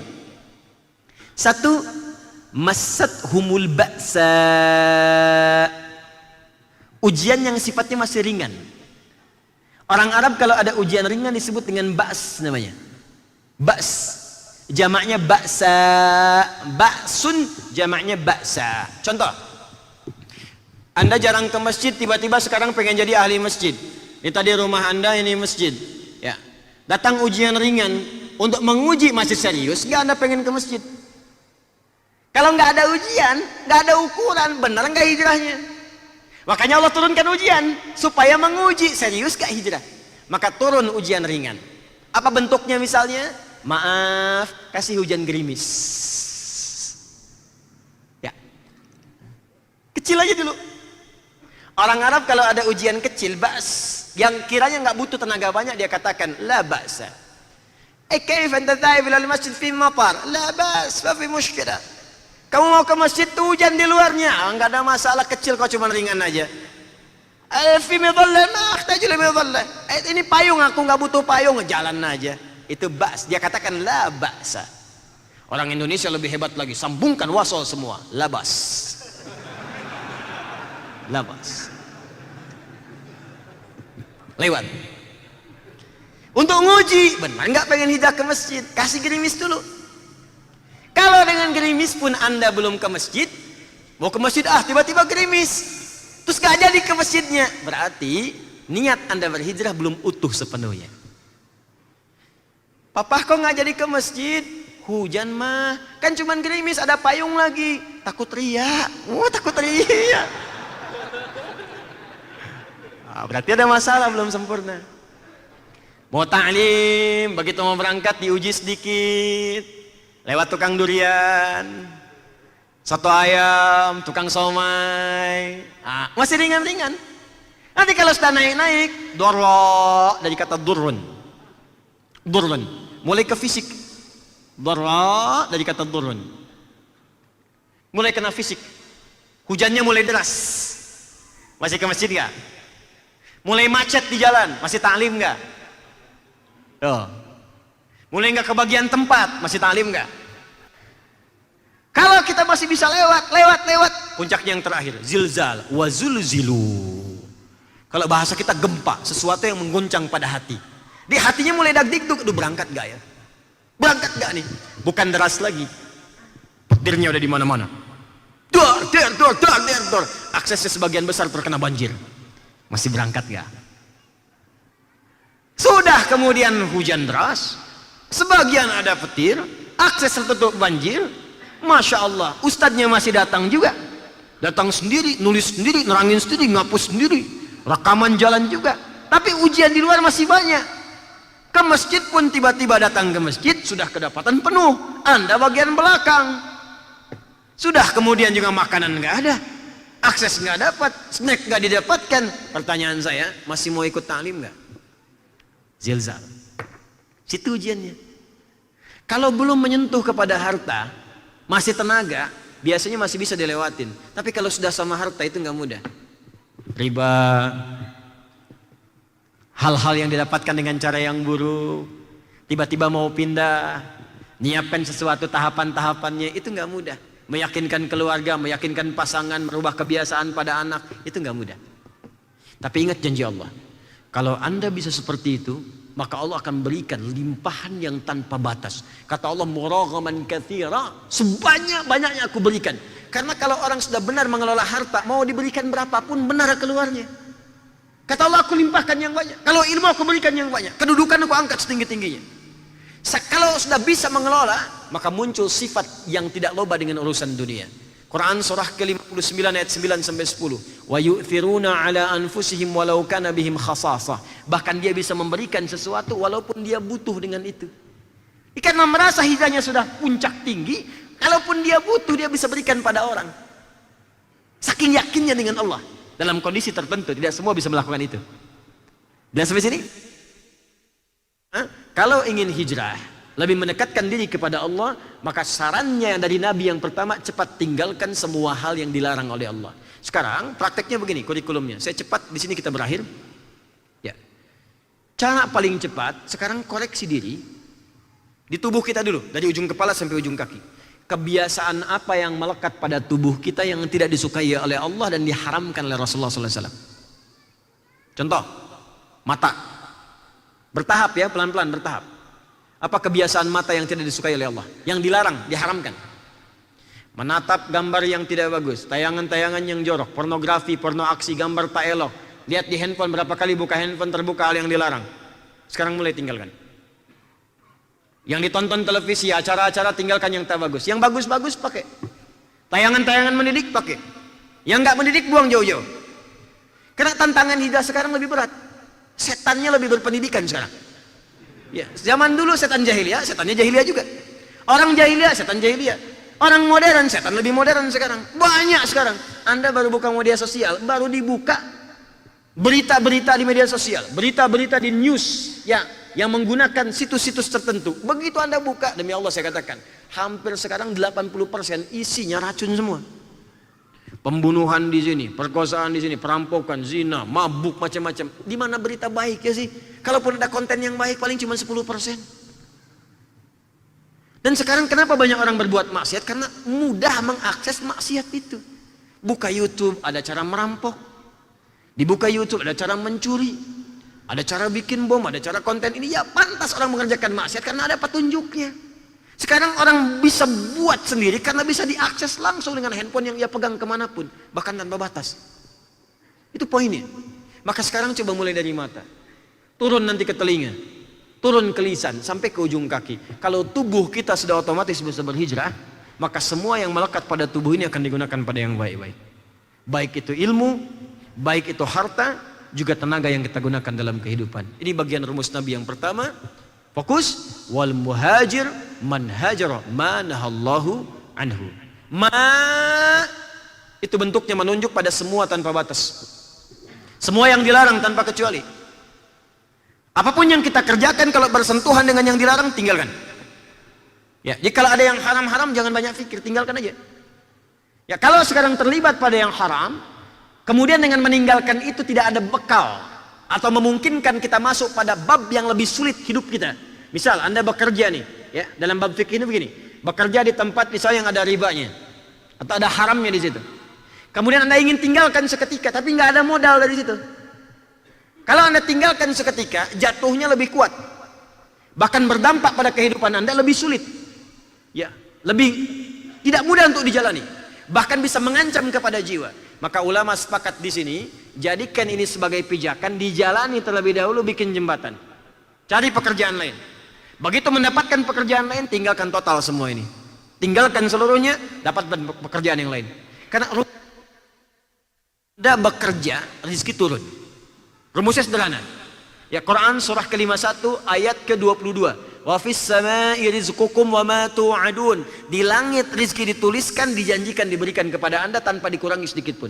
1, masat humul ba'sa. Ujian yang sifatnya masih ringan. Orang Arab kalau ada ujian ringan disebut dengan ba's namanya. Ba's. Jamaknya ba'sa. Ba'sun jamaknya ba'sa. Contoh. Anda jarang ke masjid, tiba-tiba sekarang pengen jadi ahli masjid. Ini tadi rumah Anda, ini masjid. Ya. Datang ujian ringan untuk menguji masih serius, nggak Anda pengen ke masjid. Kalau nggak ada ujian, nggak ada ukuran, benar nggak hijrahnya? Makanya Allah turunkan ujian supaya menguji serius gak hijrah. Maka turun ujian ringan. Apa bentuknya misalnya? Maaf, kasih hujan gerimis. Ya, kecil aja dulu. Orang Arab kalau ada ujian kecil, ba's, yang kiranya nggak butuh tenaga banyak, dia katakan la ba'sa. Kayfa anta dhahib ila al-masjid fi matar? La ba's, fa fi mushkilah. Kamu mau ke masjid tuh hujan di luarnya, nggak ada masalah, kecil kok, cuma ringan aja. Fi midhallah ma ahtaju li midhallah. Ini payung, aku nggak butuh payung, jalan aja. Itu ba's, dia katakan la ba'sa. Orang Indonesia lebih hebat lagi, sambungkan wasol semua, labas. Labas. Lewat. Untuk nguji, benar nggak pengen hijrah ke masjid? Kasih gerimis dulu. Kalau dengan gerimis pun Anda belum ke masjid, mau ke masjid tiba-tiba gerimis, terus gak jadi ke masjidnya, berarti niat Anda berhijrah belum utuh sepenuhnya. Papa kok gak jadi ke masjid? Hujan mah, kan cuman gerimis, ada payung lagi, takut riya. Takut riya. Berarti ada masalah, belum sempurna. Mau ta'lim, begitu mau berangkat diuji sedikit. Lewat tukang durian, soto ayam, tukang somai, masih ringan-ringan. Nanti kalau sudah naik-naik, dorro, dari kata durrun. Durrun, mulai ke fisik. Dorro, dari kata durrun. Mulai kena fisik. Hujannya mulai deras. Masih ke masjid gak? Mulai macet di jalan, masih ta'lim gak? Mulai nggak kebagian tempat, masih ta'lim nggak? Kalau kita masih bisa lewat, puncaknya yang terakhir, zilzal, wazulzilu. Kalau bahasa kita gempa, sesuatu yang mengguncang pada hati. Di hatinya mulai dag-digduk, berangkat nggak ya? Berangkat nggak nih? Bukan deras lagi, petirnya udah di mana-mana. Dor. Aksesnya sebagian besar terkena banjir. Masih berangkat nggak? Sudah kemudian hujan deras. Sebagian ada petir, akses tertutup banjir. Masya Allah, ustadznya masih datang juga. Datang sendiri, nulis sendiri, nerangin sendiri, ngapus sendiri. Rekaman jalan juga. Tapi ujian di luar masih banyak. Ke masjid pun tiba-tiba datang ke masjid, sudah kedapatan penuh. Anda bagian belakang. Sudah kemudian juga makanan nggak ada. Akses nggak dapat, snack nggak didapatkan. Pertanyaan saya, masih mau ikut ta'lim nggak? Zilzal. Situ ujiannya. Kalau belum menyentuh kepada harta, masih tenaga, biasanya masih bisa dilewatin. Tapi kalau sudah sama harta itu nggak mudah. Riba, hal-hal yang didapatkan dengan cara yang buruk, tiba-tiba mau pindah, nyiapkan sesuatu tahapan-tahapannya, itu nggak mudah. Meyakinkan keluarga, meyakinkan pasangan, merubah kebiasaan pada anak, itu nggak mudah. Tapi ingat janji Allah, kalau Anda bisa seperti itu, maka Allah akan berikan limpahan yang tanpa batas. Kata Allah, muraghaman katsira, sebanyak-banyaknya aku berikan. Karena kalau orang sudah benar mengelola harta, mau diberikan berapapun benar keluarnya. Kata Allah, aku limpahkan yang banyak. Kalau ilmu aku berikan yang banyak. Kedudukan aku angkat setinggi-tingginya. Kalau sudah bisa mengelola, maka muncul sifat yang tidak loba dengan urusan dunia. Quran surah ke-59 ayat 9 sampai 10. Wa yu'thiruna ala anfusihim walau kana bihim khasasah. Bahkan dia bisa memberikan sesuatu walaupun dia butuh dengan itu. Karena merasa hidayahnya sudah puncak tinggi, kalaupun dia butuh dia bisa berikan pada orang. Saking yakinnya dengan Allah. Dalam kondisi tertentu tidak semua bisa melakukan itu. Dan sampai sini? Kalau ingin hijrah, lebih mendekatkan diri kepada Allah, maka sarannya dari Nabi yang pertama, cepat tinggalkan semua hal yang dilarang oleh Allah. Sekarang prakteknya begini, kurikulumnya. Saya cepat, di sini kita berakhir. Ya. Cara paling cepat, sekarang koreksi diri di tubuh kita dulu, dari ujung kepala sampai ujung kaki. Kebiasaan apa yang melekat pada tubuh kita yang tidak disukai oleh Allah dan diharamkan oleh Rasulullah SAW. Contoh, mata. Bertahap ya, pelan-pelan bertahap. Apa kebiasaan mata yang tidak disukai oleh Allah? Yang dilarang, diharamkan. Menatap gambar yang tidak bagus, tayangan-tayangan yang jorok, pornografi, porno aksi, gambar tak elok. Lihat di handphone, berapa kali buka handphone terbuka hal yang dilarang. Sekarang mulai tinggalkan. Yang ditonton televisi, acara-acara tinggalkan yang tak bagus. Yang bagus-bagus pakai. Tayangan-tayangan mendidik pakai. Yang nggak mendidik buang jauh-jauh. Karena tantangan hidup sekarang lebih berat. Setannya lebih berpendidikan sekarang. Ya, zaman dulu setan jahiliyah, setannya jahiliyah juga. Orang jahiliyah, setan jahiliyah. Orang modern, setan lebih modern sekarang. Banyak sekarang. Anda baru buka media sosial, baru dibuka berita-berita di media sosial, berita-berita di news, ya, yang menggunakan situs-situs tertentu. Begitu Anda buka, demi Allah saya katakan, hampir sekarang 80% isinya racun semua. Pembunuhan di sini, perkosaan di sini, perampokan, zina, mabuk, macam-macam. Di mana berita baik ya sih? Kalaupun ada konten yang baik paling cuma 10%. Dan sekarang kenapa banyak orang berbuat maksiat? Karena mudah mengakses maksiat itu. Buka YouTube ada cara merampok. Dibuka YouTube ada cara mencuri. Ada cara bikin bom, ada cara konten ini. Ya pantas orang mengerjakan maksiat karena ada petunjuknya. Sekarang orang bisa buat sendiri karena bisa diakses langsung dengan handphone yang ia pegang kemanapun. Bahkan tanpa batas. Itu poinnya. Maka sekarang coba mulai dari mata. Turun nanti ke telinga. Turun ke lisan sampai ke ujung kaki. Kalau tubuh kita sudah otomatis bisa berhijrah, maka semua yang melekat pada tubuh ini akan digunakan pada yang baik-baik. Baik itu ilmu, baik itu harta, juga tenaga yang kita gunakan dalam kehidupan. Ini bagian rumus Nabi yang pertama. Fokus. Wal muhajir man hajara ma nahallahu anhu. Ma itu bentuknya menunjuk pada semua tanpa batas. Semua yang dilarang tanpa kecuali. Apapun yang kita kerjakan kalau bersentuhan dengan yang dilarang, tinggalkan. Ya, jika ada yang haram-haram jangan banyak pikir, tinggalkan aja. Ya, kalau sekarang terlibat pada yang haram, kemudian dengan meninggalkan itu tidak ada bekal atau memungkinkan kita masuk pada bab yang lebih sulit hidup kita. Misal Anda bekerja nih, ya, dalam bab fikih ini begini, bekerja di tempat misalnya yang ada ribanya atau ada haramnya di situ. Kemudian Anda ingin tinggalkan seketika, tapi nggak ada modal dari situ. Kalau Anda tinggalkan seketika, jatuhnya lebih kuat. Bahkan berdampak pada kehidupan Anda lebih sulit. Ya, lebih tidak mudah untuk dijalani. Bahkan bisa mengancam kepada jiwa. Maka ulama sepakat di sini, jadikan ini sebagai pijakan, dijalani terlebih dahulu, bikin jembatan. Cari pekerjaan lain. Begitu mendapatkan pekerjaan lain, tinggalkan total semua ini. Tinggalkan seluruhnya, dapat pekerjaan yang lain. Karena Anda bekerja, rezeki turun. Rumusnya sederhana. Ya, Quran surah ke-51 ayat ke-22. Wa fis samai rizqukum wa ma tu'adun. Di langit rezeki dituliskan, dijanjikan diberikan kepada Anda tanpa dikurangi sedikit pun.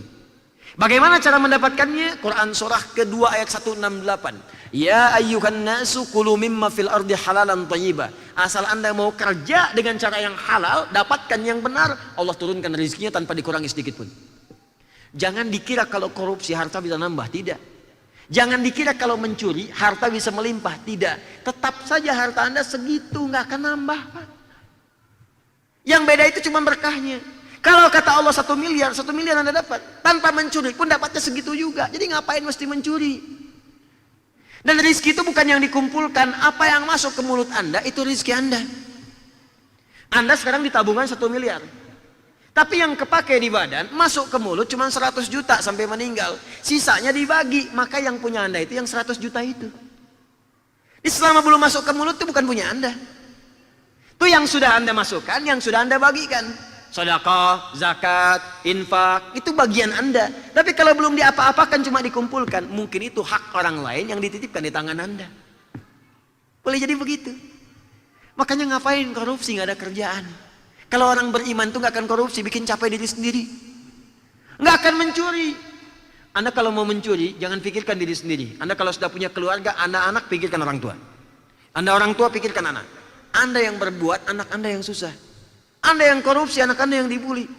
Bagaimana cara mendapatkannya? Quran surah kedua ayat 168. Ya ayyuhan nasu kulu mimma fil ardi halalan thayyiba. Asal Anda mau kerja dengan cara yang halal, dapatkan yang benar, Allah turunkan rezekinya tanpa dikurangi sedikit pun. Jangan dikira kalau korupsi harta bisa nambah, tidak. Jangan dikira kalau mencuri harta bisa melimpah, tidak. Tetap saja harta Anda segitu, nggak akan nambah, Pak. Yang beda itu cuma berkahnya. Kalau kata Allah 1 miliar Anda dapat. Tanpa mencuri pun dapatnya segitu juga. Jadi ngapain mesti mencuri? Dan rezeki itu bukan yang dikumpulkan. Apa yang masuk ke mulut Anda, itu rezeki Anda. Anda sekarang di tabungan 1 miliar. Tapi yang kepake di badan, masuk ke mulut cuma 100 juta sampai meninggal. Sisanya dibagi, maka yang punya Anda itu yang 100 juta itu. Jadi selama belum masuk ke mulut itu bukan punya Anda. Itu yang sudah Anda masukkan, yang sudah Anda bagikan. Sedekah, zakat, infak, itu bagian Anda. Tapi kalau belum diapa-apakan cuma dikumpulkan, mungkin itu hak orang lain yang dititipkan di tangan Anda. Boleh jadi begitu. Makanya ngapain korupsi, nggak ada kerjaan. Kalau orang beriman tuh nggak akan korupsi, bikin capek diri sendiri. Nggak akan mencuri. Anda kalau mau mencuri, jangan pikirkan diri sendiri. Anda kalau sudah punya keluarga, anak-anak, pikirkan orang tua. Anda orang tua, pikirkan anak. Anda yang berbuat, anak Anda yang susah. Anda yang korupsi, anak Anda yang dibuli.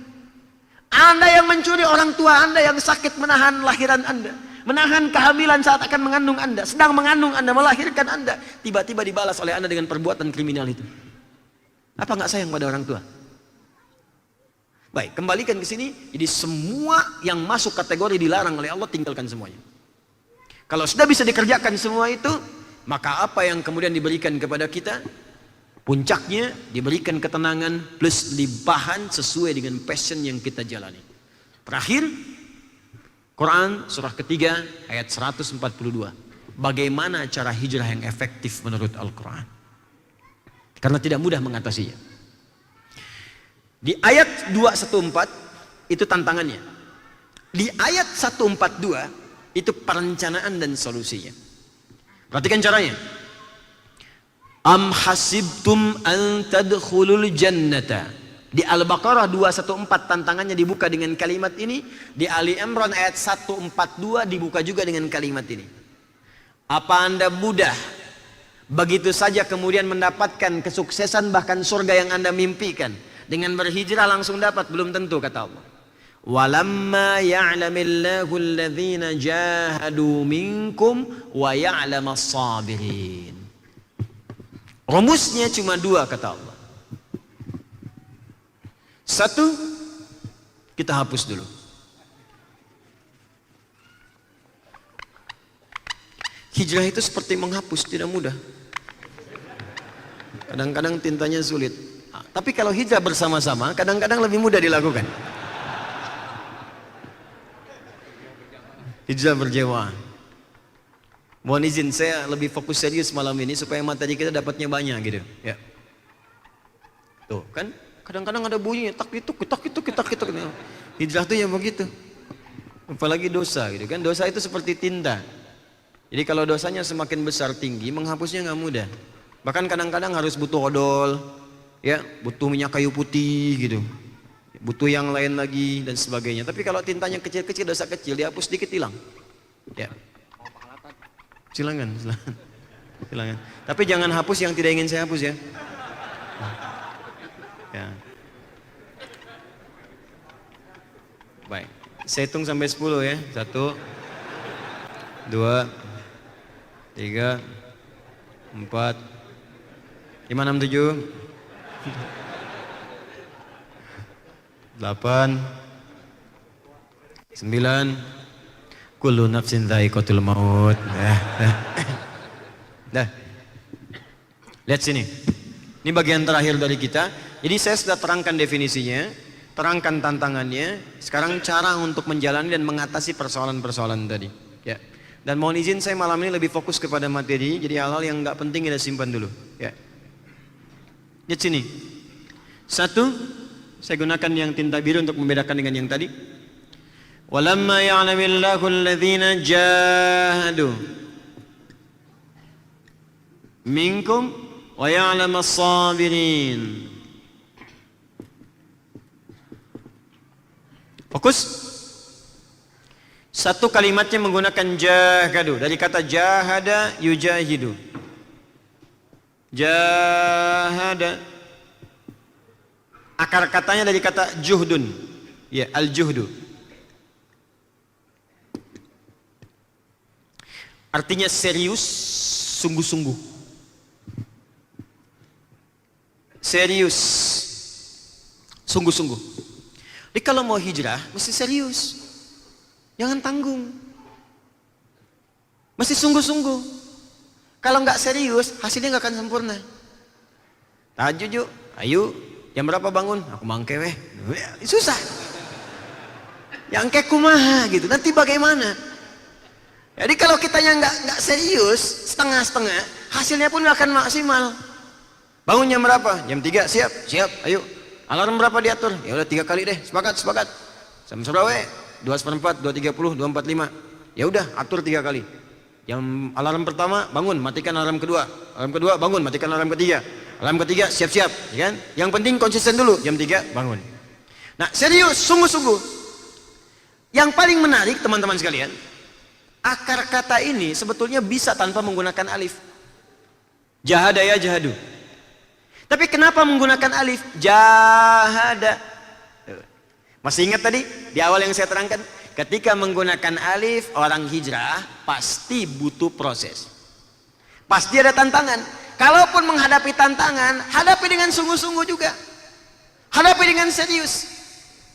Anda yang mencuri, orang tua Anda yang sakit menahan lahiran Anda. Menahan kehamilan saat akan mengandung Anda. Sedang mengandung Anda, melahirkan Anda. Tiba-tiba dibalas oleh Anda dengan perbuatan kriminal itu. Apa nggak sayang pada orang tua? Baik, kembalikan ke sini. Jadi semua yang masuk kategori dilarang oleh Allah, tinggalkan semuanya. Kalau sudah bisa dikerjakan semua itu, maka apa yang kemudian diberikan kepada kita? Puncaknya diberikan ketenangan plus limpahan sesuai dengan passion yang kita jalani. Terakhir, Quran surah ketiga ayat 142. Bagaimana cara hijrah yang efektif menurut Al-Quran? Karena tidak mudah mengatasinya. Di ayat 214 itu tantangannya. Di ayat 142 itu perencanaan dan solusinya. Perhatikan caranya. Am hasibtum an tadkhulul jannata. Di Al-Baqarah 214 tantangannya dibuka dengan kalimat ini. Di Ali Imran ayat 142 dibuka juga dengan kalimat ini. Apa Anda mudah begitu saja kemudian mendapatkan kesuksesan bahkan surga yang Anda mimpikan? Dengan berhijrah langsung dapat? Belum tentu, kata Allah. Walamma ya'lamillahu alladhina jahadu minkum wa ya'lamas sabirin. Rumusnya cuma dua, kata Allah. Satu, kita hapus dulu. Hijrah itu seperti menghapus, tidak mudah. Kadang-kadang tintanya sulit. Tapi kalau hijrah bersama-sama, kadang-kadang lebih mudah dilakukan. Hijrah berjamaah. Mohon izin, saya lebih fokus serius malam ini supaya materi kita dapatnya banyak gitu. Ya. Tuh kan, kadang-kadang ada bunyinya tak itu. Hijrah tuh ya begitu. Apalagi dosa gitu kan. Dosa itu seperti tinta. Jadi kalau dosanya semakin besar tinggi, menghapusnya nggak mudah. Bahkan kadang-kadang harus butuh odol. Ya, butuh minyak kayu putih gitu, butuh yang lain lagi dan sebagainya. Tapi kalau tintanya kecil-kecil, dosa kecil, dihapus sedikit hilang. Ya, silakan. Tapi jangan hapus yang tidak ingin saya hapus ya. Ya. Baik, saya hitung sampai 10 ya. 1, 2, 3, 4, 5, 6, 7, 8, 9, kullu nafsin dha'iqatul maut. Dah. Lihat sini. Ini bagian terakhir dari kita. Jadi saya sudah terangkan definisinya, terangkan tantangannya. Sekarang cara untuk menjalani dan mengatasi persoalan-persoalan tadi. Ya. Dan mohon izin saya malam ini lebih fokus kepada materi. Jadi hal-hal yang nggak penting kita simpan dulu. Ya. Lihat sini. Satu, saya gunakan yang tinta biru untuk membedakan dengan yang tadi. Walamma ya'lamillahu alladhina jahadu minkum wa ya'lamas sabirin. Fokus. Satu kalimatnya menggunakan jahadu, dari kata jahada yujahidu. Jahada, akar katanya dari kata juhdun, ya, al-juhdu, artinya serius, sungguh-sungguh. Serius, sungguh-sungguh. Jadi kalau mau hijrah mesti serius, jangan tanggung, mesti sungguh-sungguh. Kalau nggak serius, hasilnya nggak akan sempurna. Tahajud yuk, ayo. Jam berapa bangun? Aku mangke weh. Susah. Yang kayak kumaha gitu. Nanti bagaimana? Jadi kalau kitanya nggak serius, setengah-setengah, hasilnya pun nggak akan maksimal. Bangun jam berapa? Jam 3, siap, siap, ayo. Alarm berapa diatur? Ya udah 3 kali deh, sepakat. Jam berapa? 2:04, 2:30, 2:45. Ya udah, atur 3 kali. Yang alarm pertama bangun, matikan alarm kedua. Alarm kedua bangun, matikan alarm ketiga. Alarm ketiga siap-siap, ya kan? Yang penting konsisten dulu, jam 3 bangun. Nah, serius, sungguh-sungguh. Yang paling menarik teman-teman sekalian, akar kata ini sebetulnya bisa tanpa menggunakan alif. Jahada ya jahadu. Tapi kenapa menggunakan alif? Jahada. Masih ingat tadi di awal yang saya terangkan? Ketika menggunakan alif, orang hijrah pasti butuh proses. Pasti ada tantangan. Kalaupun menghadapi tantangan, hadapi dengan sungguh-sungguh juga. Hadapi dengan serius.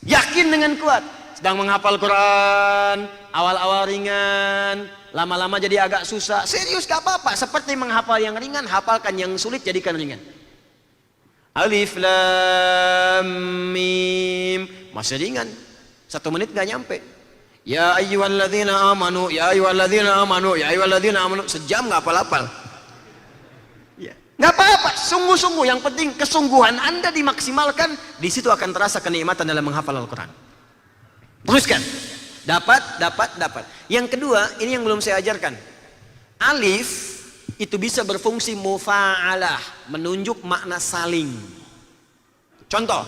Yakin dengan kuat. Sedang menghafal Quran, awal-awal ringan, lama-lama jadi agak susah. Serius gak apa-apa. Seperti menghafal yang ringan, hafalkan yang sulit, jadikan ringan. Alif lam mim. Masih ringan. 1 menit gak nyampe. Ya ayyuhalladzina amanu, ya ayyuhalladzina amanu, ya ayyuhalladzina amanu. Sejam gak hafal-hafal. Ya. Gak apa-apa, sungguh-sungguh. Yang penting kesungguhan Anda dimaksimalkan. Di situ akan terasa kenikmatan dalam menghafal Al-Quran. Teruskan. Dapat. Yang kedua, ini yang belum saya ajarkan. Alif itu bisa berfungsi mufa'alah, menunjuk makna saling. Contoh.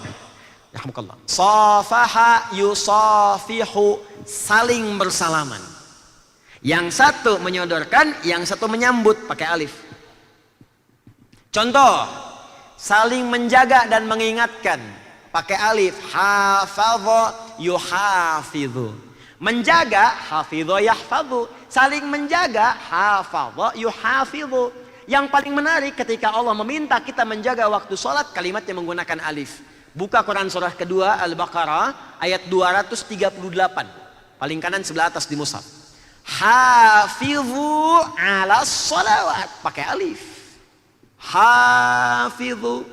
Alhamdulillah. Safaha yusafihu, saling bersalaman. Yang satu menyodorkan, yang satu menyambut pakai alif. Contoh, saling menjaga dan mengingatkan pakai alif. Hafadha yuhafidhu. Menjaga, hafidha yahfadhu. Saling menjaga, hafadha yuhafidhu. Yang paling menarik ketika Allah meminta kita menjaga waktu sholat, kalimatnya menggunakan alif. Buka Quran surah kedua Al-Baqarah ayat 238. Paling kanan sebelah atas di mushaf. Hafidhu ala sholawat. Pakai alif. Hafidhu.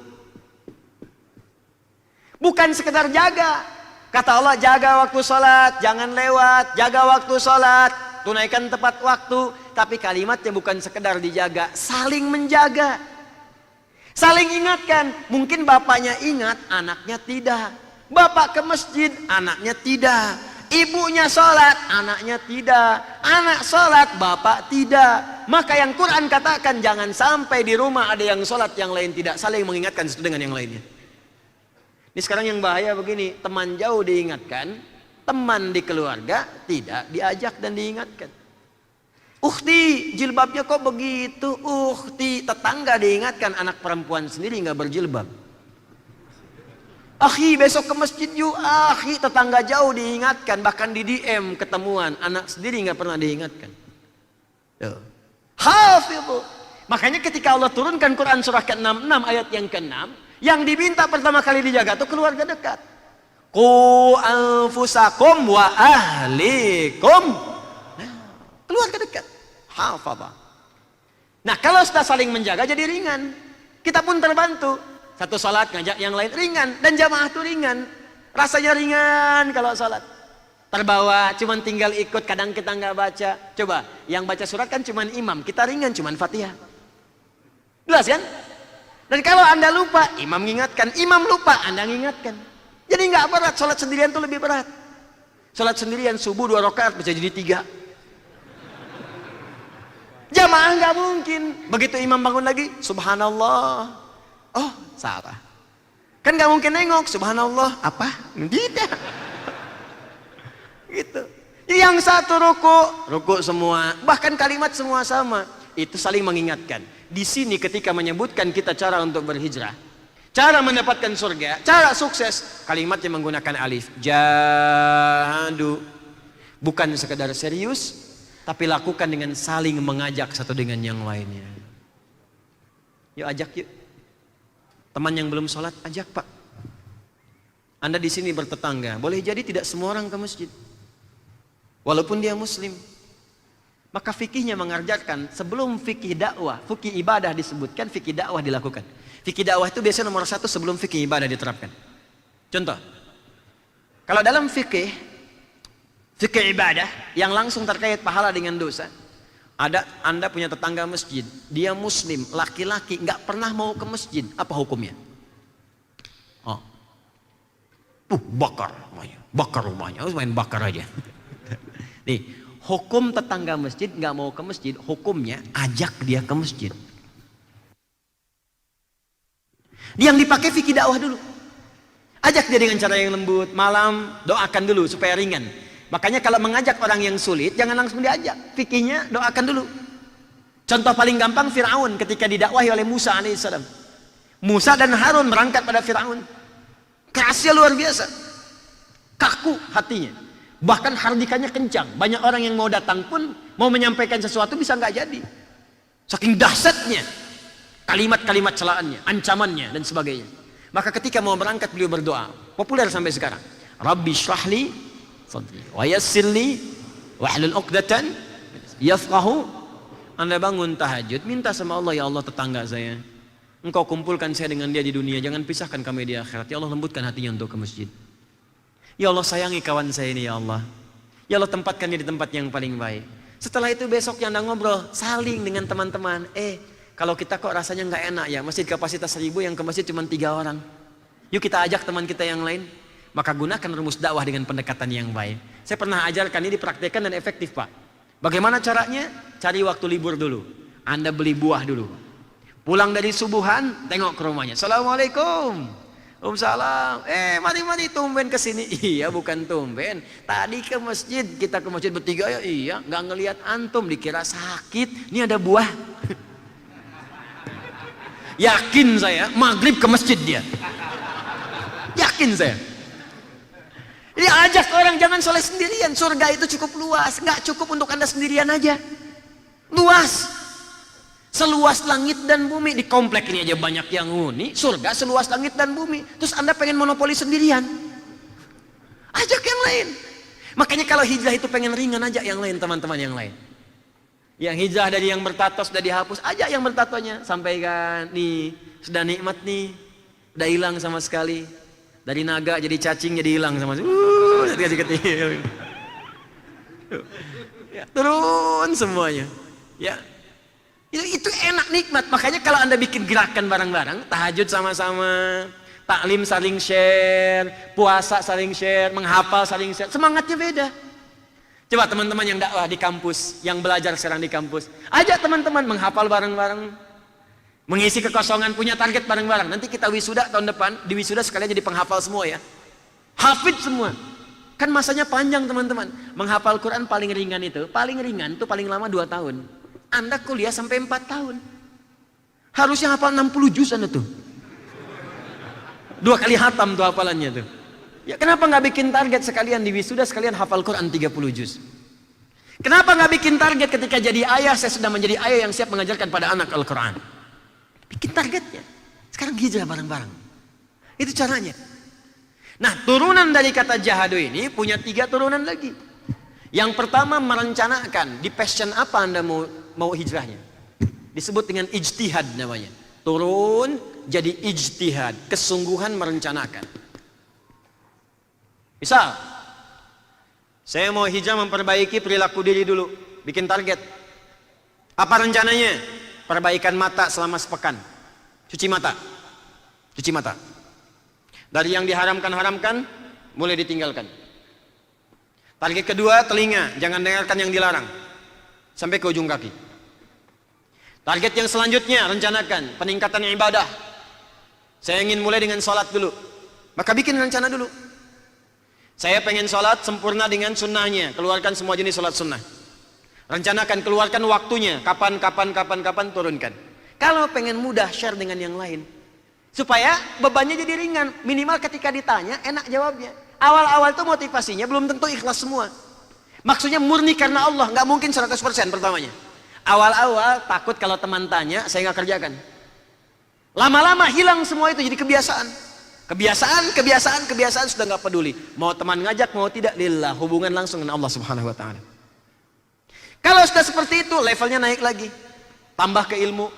Bukan sekedar jaga. Kata Allah, jaga waktu sholat, jangan lewat. Jaga waktu sholat, tunaikan tepat waktu. Tapi kalimatnya bukan sekedar dijaga, saling menjaga. Saling ingatkan. Mungkin bapaknya ingat, anaknya tidak. Bapak ke masjid, anaknya tidak. Ibunya sholat, anaknya tidak. Anak sholat, bapak tidak. Maka yang Quran katakan, jangan sampai di rumah ada yang sholat, yang lain tidak. Saling mengingatkan satu dengan yang lainnya. Ini sekarang yang bahaya begini. Teman jauh diingatkan, teman di keluarga tidak diajak dan diingatkan. Ukhti, jilbabnya kok begitu? Ukhti, tetangga diingatkan, anak perempuan sendiri nggak berjilbab. Akhi, besok ke masjid yuk. Akhi, tetangga jauh diingatkan, bahkan di DM ketemuan, anak sendiri nggak pernah diingatkan. Hafidhu. Makanya ketika Allah turunkan Quran surah ke-66 ayat yang ke-6, yang diminta pertama kali dijaga itu keluarga dekat. Qu anfusakum wa ahlikum. Keluarga dekat. Hafadha. Nah, kalau sudah saling menjaga jadi ringan. Kita pun terbantu. Satu salat ngajak yang lain ringan. Dan jamaah itu ringan. Rasanya ringan kalau salat. Terbawa, cuman tinggal ikut. Kadang kita nggak baca. Coba, yang baca surat kan cuman imam. Kita ringan cuman Fatihah. Jelas kan? Dan kalau Anda lupa, imam mengingatkan. Imam lupa, Anda mengingatkan. Jadi nggak berat. Salat sendirian itu lebih berat. Salat sendirian subuh 2 rakaat bisa jadi 3. Jamaah nggak mungkin. Begitu imam bangun lagi, subhanallah. Oh, salah. Kan nggak mungkin nengok, subhanallah. Apa? Tidak. Gitu. Yang satu ruku semua. Bahkan kalimat semua sama. Itu saling mengingatkan. Di sini ketika menyebutkan kita cara untuk berhijrah, cara mendapatkan surga, cara sukses, kalimatnya menggunakan alif. Jahadu. Bukan sekedar serius, tapi lakukan dengan saling mengajak satu dengan yang lainnya. Yuk ajak yuk. Teman yang belum sholat, ajak Pak. Anda di sini bertetangga. Boleh jadi tidak semua orang ke masjid. Walaupun dia muslim. Maka fikihnya mengajarkan sebelum fikih dakwah, fikih ibadah disebutkan, fikih dakwah dilakukan. Fikih dakwah itu biasanya nomor 1 sebelum fikih ibadah diterapkan. Contoh, kalau dalam fikih ibadah yang langsung terkait pahala dengan dosa, ada Anda punya tetangga masjid, dia muslim, laki-laki, nggak pernah mau ke masjid, apa hukumnya? Oh, bakar rumahnya, harus main bakar aja. Nih, hukum tetangga masjid nggak mau ke masjid, hukumnya ajak dia ke masjid. Yang dipakai fikih dakwah dulu. Ajak dia dengan cara yang lembut, malam doakan dulu supaya ringan. Makanya kalau mengajak orang yang sulit, jangan langsung diajak. Fikihnya doakan dulu. Contoh paling gampang Fir'aun ketika didakwahi oleh Musa alaihissalam. Musa dan Harun berangkat pada Fir'aun. Kerasnya luar biasa. Kaku hatinya. Bahkan hardikannya kencang. Banyak orang yang mau datang pun, mau menyampaikan sesuatu bisa nggak jadi. Saking dahsyatnya kalimat-kalimat celaannya, ancamannya dan sebagainya. Maka ketika mau berangkat beliau berdoa. Populer sampai sekarang. Rabbi syrahli wa yassirli wahlul 'uqdatan yafqahu. Anda bangun tahajud, minta sama Allah, ya Allah tetangga saya, Engkau kumpulkan saya dengan dia di dunia, jangan pisahkan kami di akhirat. Ya Allah lembutkan hatinya untuk ke masjid. Ya Allah sayangi kawan saya ini ya Allah. Ya Allah tempatkan dia di tempat yang paling baik. Setelah itu besoknya Anda ngobrol, saling dengan teman-teman. Kalau kita kok rasanya nggak enak ya, masjid kapasitas 1000 yang ke masjid cuma 3 orang. Yuk kita ajak teman kita yang lain. Maka gunakan rumus dakwah dengan pendekatan yang baik. Saya pernah ajarkan ini, dipraktekkan dan efektif Pak. Bagaimana caranya? Cari waktu libur dulu. Anda beli buah dulu. Pulang dari subuhan, tengok ke rumahnya. Assalamualaikum. Waalaikumsalam. Mari tumben ke sini. Iya bukan tumben. Tadi ke masjid, kita ke masjid bertiga ya. Iya, nggak ngelihat antum, dikira sakit. Ini ada buah. Yakin saya, maghrib ke masjid dia. Yakin saya. Jadi ajak orang, jangan soleh sendirian. Surga itu cukup luas, nggak cukup untuk Anda sendirian aja. Luas, seluas langit dan bumi. Di komplek ini aja banyak yang huni. Surga seluas langit dan bumi. Terus Anda pengen monopoli sendirian? Ajak yang lain. Makanya kalau hijrah itu pengen ringan, ajak yang lain, teman-teman yang lain. Yang hijrah dari yang bertato sudah dihapus, ajak yang bertatonya. Sampaikan, nih sudah nikmat nih, udah hilang sama sekali. Dari naga jadi cacing jadi hilang sama kecil. Ya, turun semuanya. Ya. Itu enak, nikmat. Makanya kalau Anda bikin gerakan bareng-bareng, tahajud sama-sama, taklim saling share, puasa saling share, menghafal saling share, semangatnya beda. Coba teman-teman yang dakwah di kampus, yang belajar sekarang di kampus, ajak teman-teman menghafal bareng-bareng. Mengisi kekosongan, punya target bareng-bareng. Nanti kita wisuda tahun depan, di wisuda sekalian jadi penghafal semua ya. Hafid semua. Kan masanya panjang teman-teman. Menghafal Quran paling ringan itu paling lama 2 tahun. Anda kuliah sampai 4 tahun. Harusnya hafal 60 juz Anda tuh. 2 kali hatam tuh hafalannya tuh. Ya kenapa nggak bikin target sekalian di wisuda sekalian hafal Quran 30 juz? Kenapa nggak bikin target ketika jadi ayah, saya sudah menjadi ayah yang siap mengajarkan pada anak Al-Quran? Bikin targetnya. Sekarang hijrah bareng-bareng. Itu caranya. Nah, turunan dari kata jahadu ini punya 3 turunan lagi. Yang pertama merencanakan, di passion apa Anda mau hijrahnya. Disebut dengan ijtihad namanya. Turun jadi ijtihad, kesungguhan merencanakan. Misal, saya mau hijrah memperbaiki perilaku diri dulu, bikin target. Apa rencananya? Perbaikan mata selama sepekan. Cuci mata. Dari yang diharamkan, mulai ditinggalkan. Target kedua, telinga. Jangan dengarkan yang dilarang. Sampai ke ujung kaki. Target yang selanjutnya, rencanakan. Peningkatan ibadah. Saya ingin mulai dengan sholat dulu. Maka bikin rencana dulu. Saya pengen sholat sempurna dengan sunnahnya. Keluarkan semua jenis sholat sunnah. Rencanakan, keluarkan waktunya, kapan, turunkan. Kalau pengen mudah, share dengan yang lain. Supaya bebannya jadi ringan. Minimal ketika ditanya, enak jawabnya. Awal-awal tuh motivasinya belum tentu ikhlas semua. Maksudnya murni karena Allah, nggak mungkin 100% pertamanya. Awal-awal takut kalau teman tanya, saya nggak kerjakan. Lama-lama hilang semua itu, jadi kebiasaan. Kebiasaan sudah nggak peduli. Mau teman ngajak, mau tidak, lillah, hubungan langsung dengan Allah Subhanahu Wa Taala. Kalau sudah seperti itu, levelnya naik lagi. Tambah ke ilmu.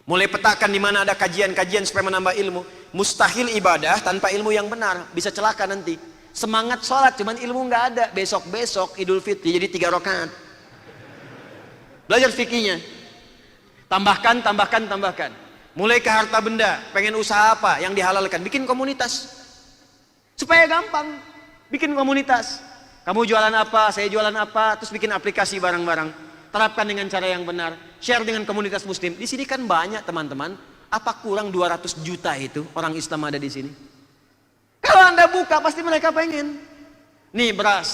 Mulai petakan di mana ada kajian-kajian supaya menambah ilmu. Mustahil ibadah tanpa ilmu yang benar. Bisa celaka nanti. Semangat sholat, cuman ilmu nggak ada. Besok-besok Idul Fitri jadi 3 rakaat. Belajar fikihnya. Tambahkan. Mulai ke harta benda. Pengen usaha apa yang dihalalkan. Bikin komunitas. Supaya gampang. Bikin komunitas. Kamu jualan apa, saya jualan apa, terus bikin aplikasi barang-barang. Terapkan dengan cara yang benar. Share dengan komunitas muslim. Di sini kan banyak teman-teman. Apa kurang 200 juta itu orang Islam ada di sini? Kalau Anda buka pasti mereka pengen. Nih beras.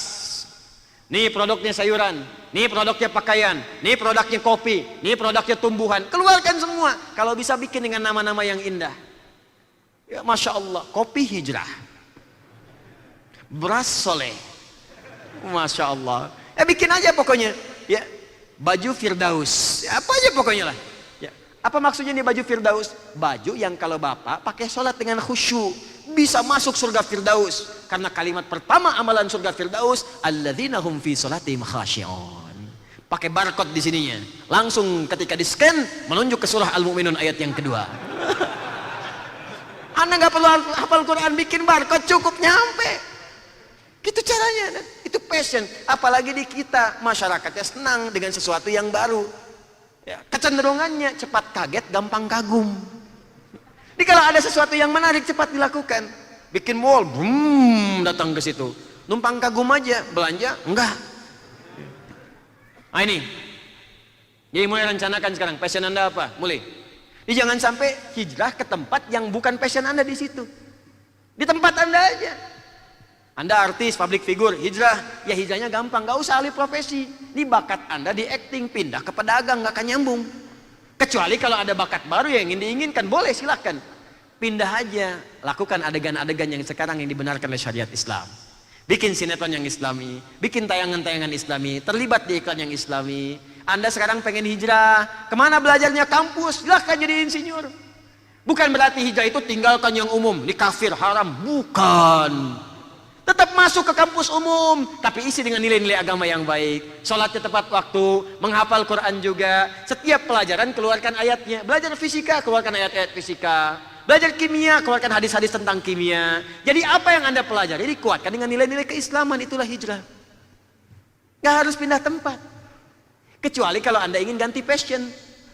Nih produknya sayuran. Nih produknya pakaian. Nih produknya kopi. Nih produknya tumbuhan. Keluarkan semua. Kalau bisa bikin dengan nama-nama yang indah. Ya Masya Allah. Kopi Hijrah. Beras Soleh. Masya Allah. Bikin aja pokoknya. Ya, baju Firdaus. Ya, apa aja pokoknya lah. Ya. Apa maksudnya nih baju Firdaus? Baju yang kalau bapak pakai sholat dengan khusyuk bisa masuk surga Firdaus. Karena kalimat pertama amalan surga Firdaus, alladzina hum fi sholatihim khashi'un. Pakai barcode di sininya. Langsung ketika di scan menunjuk ke surah Al-Mu'minun ayat yang kedua. Anda nggak perlu hafal Quran, bikin barcode cukup nyampe. Gitu caranya, itu passion. Apalagi di kita, masyarakatnya senang dengan sesuatu yang baru. Ya, kecenderungannya cepat kaget, gampang kagum. Jadi kalau ada sesuatu yang menarik, cepat dilakukan. Bikin mall, datang ke situ. Numpang kagum aja, belanja, enggak. Nah ini, jadi mulai rencanakan sekarang, passion Anda apa? Mulai. Jadi jangan sampai hijrah ke tempat yang bukan passion Anda di situ. Di tempat Anda aja. Anda artis, public figure, hijrah. Ya hijrahnya gampang, gak usah ahli profesi. Ini bakat Anda di acting, pindah ke pedagang, gak akan nyambung. Kecuali kalau ada bakat baru yang ingin diinginkan, boleh silahkan. Pindah aja, lakukan adegan-adegan yang sekarang yang dibenarkan oleh syariat Islam. Bikin sinetron yang islami, bikin tayangan-tayangan islami, terlibat di iklan yang islami. Anda sekarang pengen hijrah, kemana belajarnya? Kampus, silahkan jadi insinyur. Bukan berarti hijrah itu tinggalkan yang umum, ini kafir, haram, bukan. Tetap masuk ke kampus umum, tapi isi dengan nilai-nilai agama yang baik. Sholatnya tepat waktu, menghafal Quran juga. Setiap pelajaran keluarkan ayatnya. Belajar fisika, keluarkan ayat-ayat fisika. Belajar kimia, keluarkan hadis-hadis tentang kimia. Jadi apa yang Anda pelajari dikuatkan dengan nilai-nilai keislaman, itulah hijrah. Gak harus pindah tempat. Kecuali kalau Anda ingin ganti passion.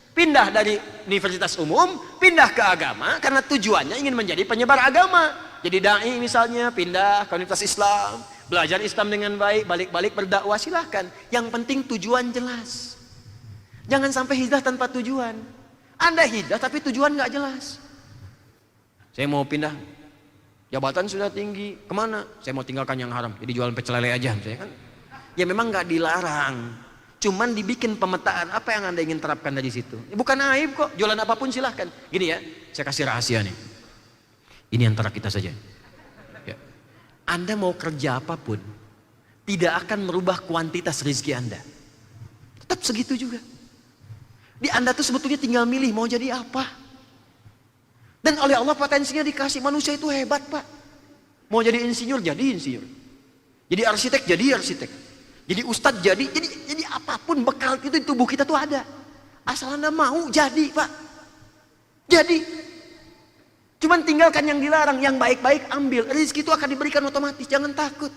Pindah dari universitas umum, pindah ke agama, karena tujuannya ingin menjadi penyebar agama. Jadi dai misalnya, pindah ke universitas Islam, belajar Islam dengan baik, balik-balik berdakwah, silahkan. Yang penting tujuan jelas. Jangan sampai hijrah tanpa tujuan. Anda hijrah tapi tujuan nggak jelas. Saya mau pindah, jabatan sudah tinggi, kemana? Saya mau tinggalkan yang haram, jadi jualan pecel lele aja. Saya kan, ya memang nggak dilarang. Cuman dibikin pemetaan apa yang Anda ingin terapkan dari situ. Bukan aib kok, jualan apapun silahkan. Gini ya, saya kasih rahasia nih. Ini antara kita saja. Ya. Anda mau kerja apapun, tidak akan merubah kuantitas rezeki Anda. Tetap segitu juga. Di Anda tuh sebetulnya tinggal milih mau jadi apa. Dan oleh Allah potensinya dikasih. Manusia itu hebat Pak. Mau jadi insinyur, jadi insinyur. Jadi arsitek, jadi arsitek. Jadi ustadz, jadi apapun bekal itu di tubuh kita tuh ada. Asal Anda mau jadi Pak. Jadi. Cuman tinggalkan yang dilarang, yang baik-baik ambil. Rezeki itu akan diberikan otomatis, jangan takut.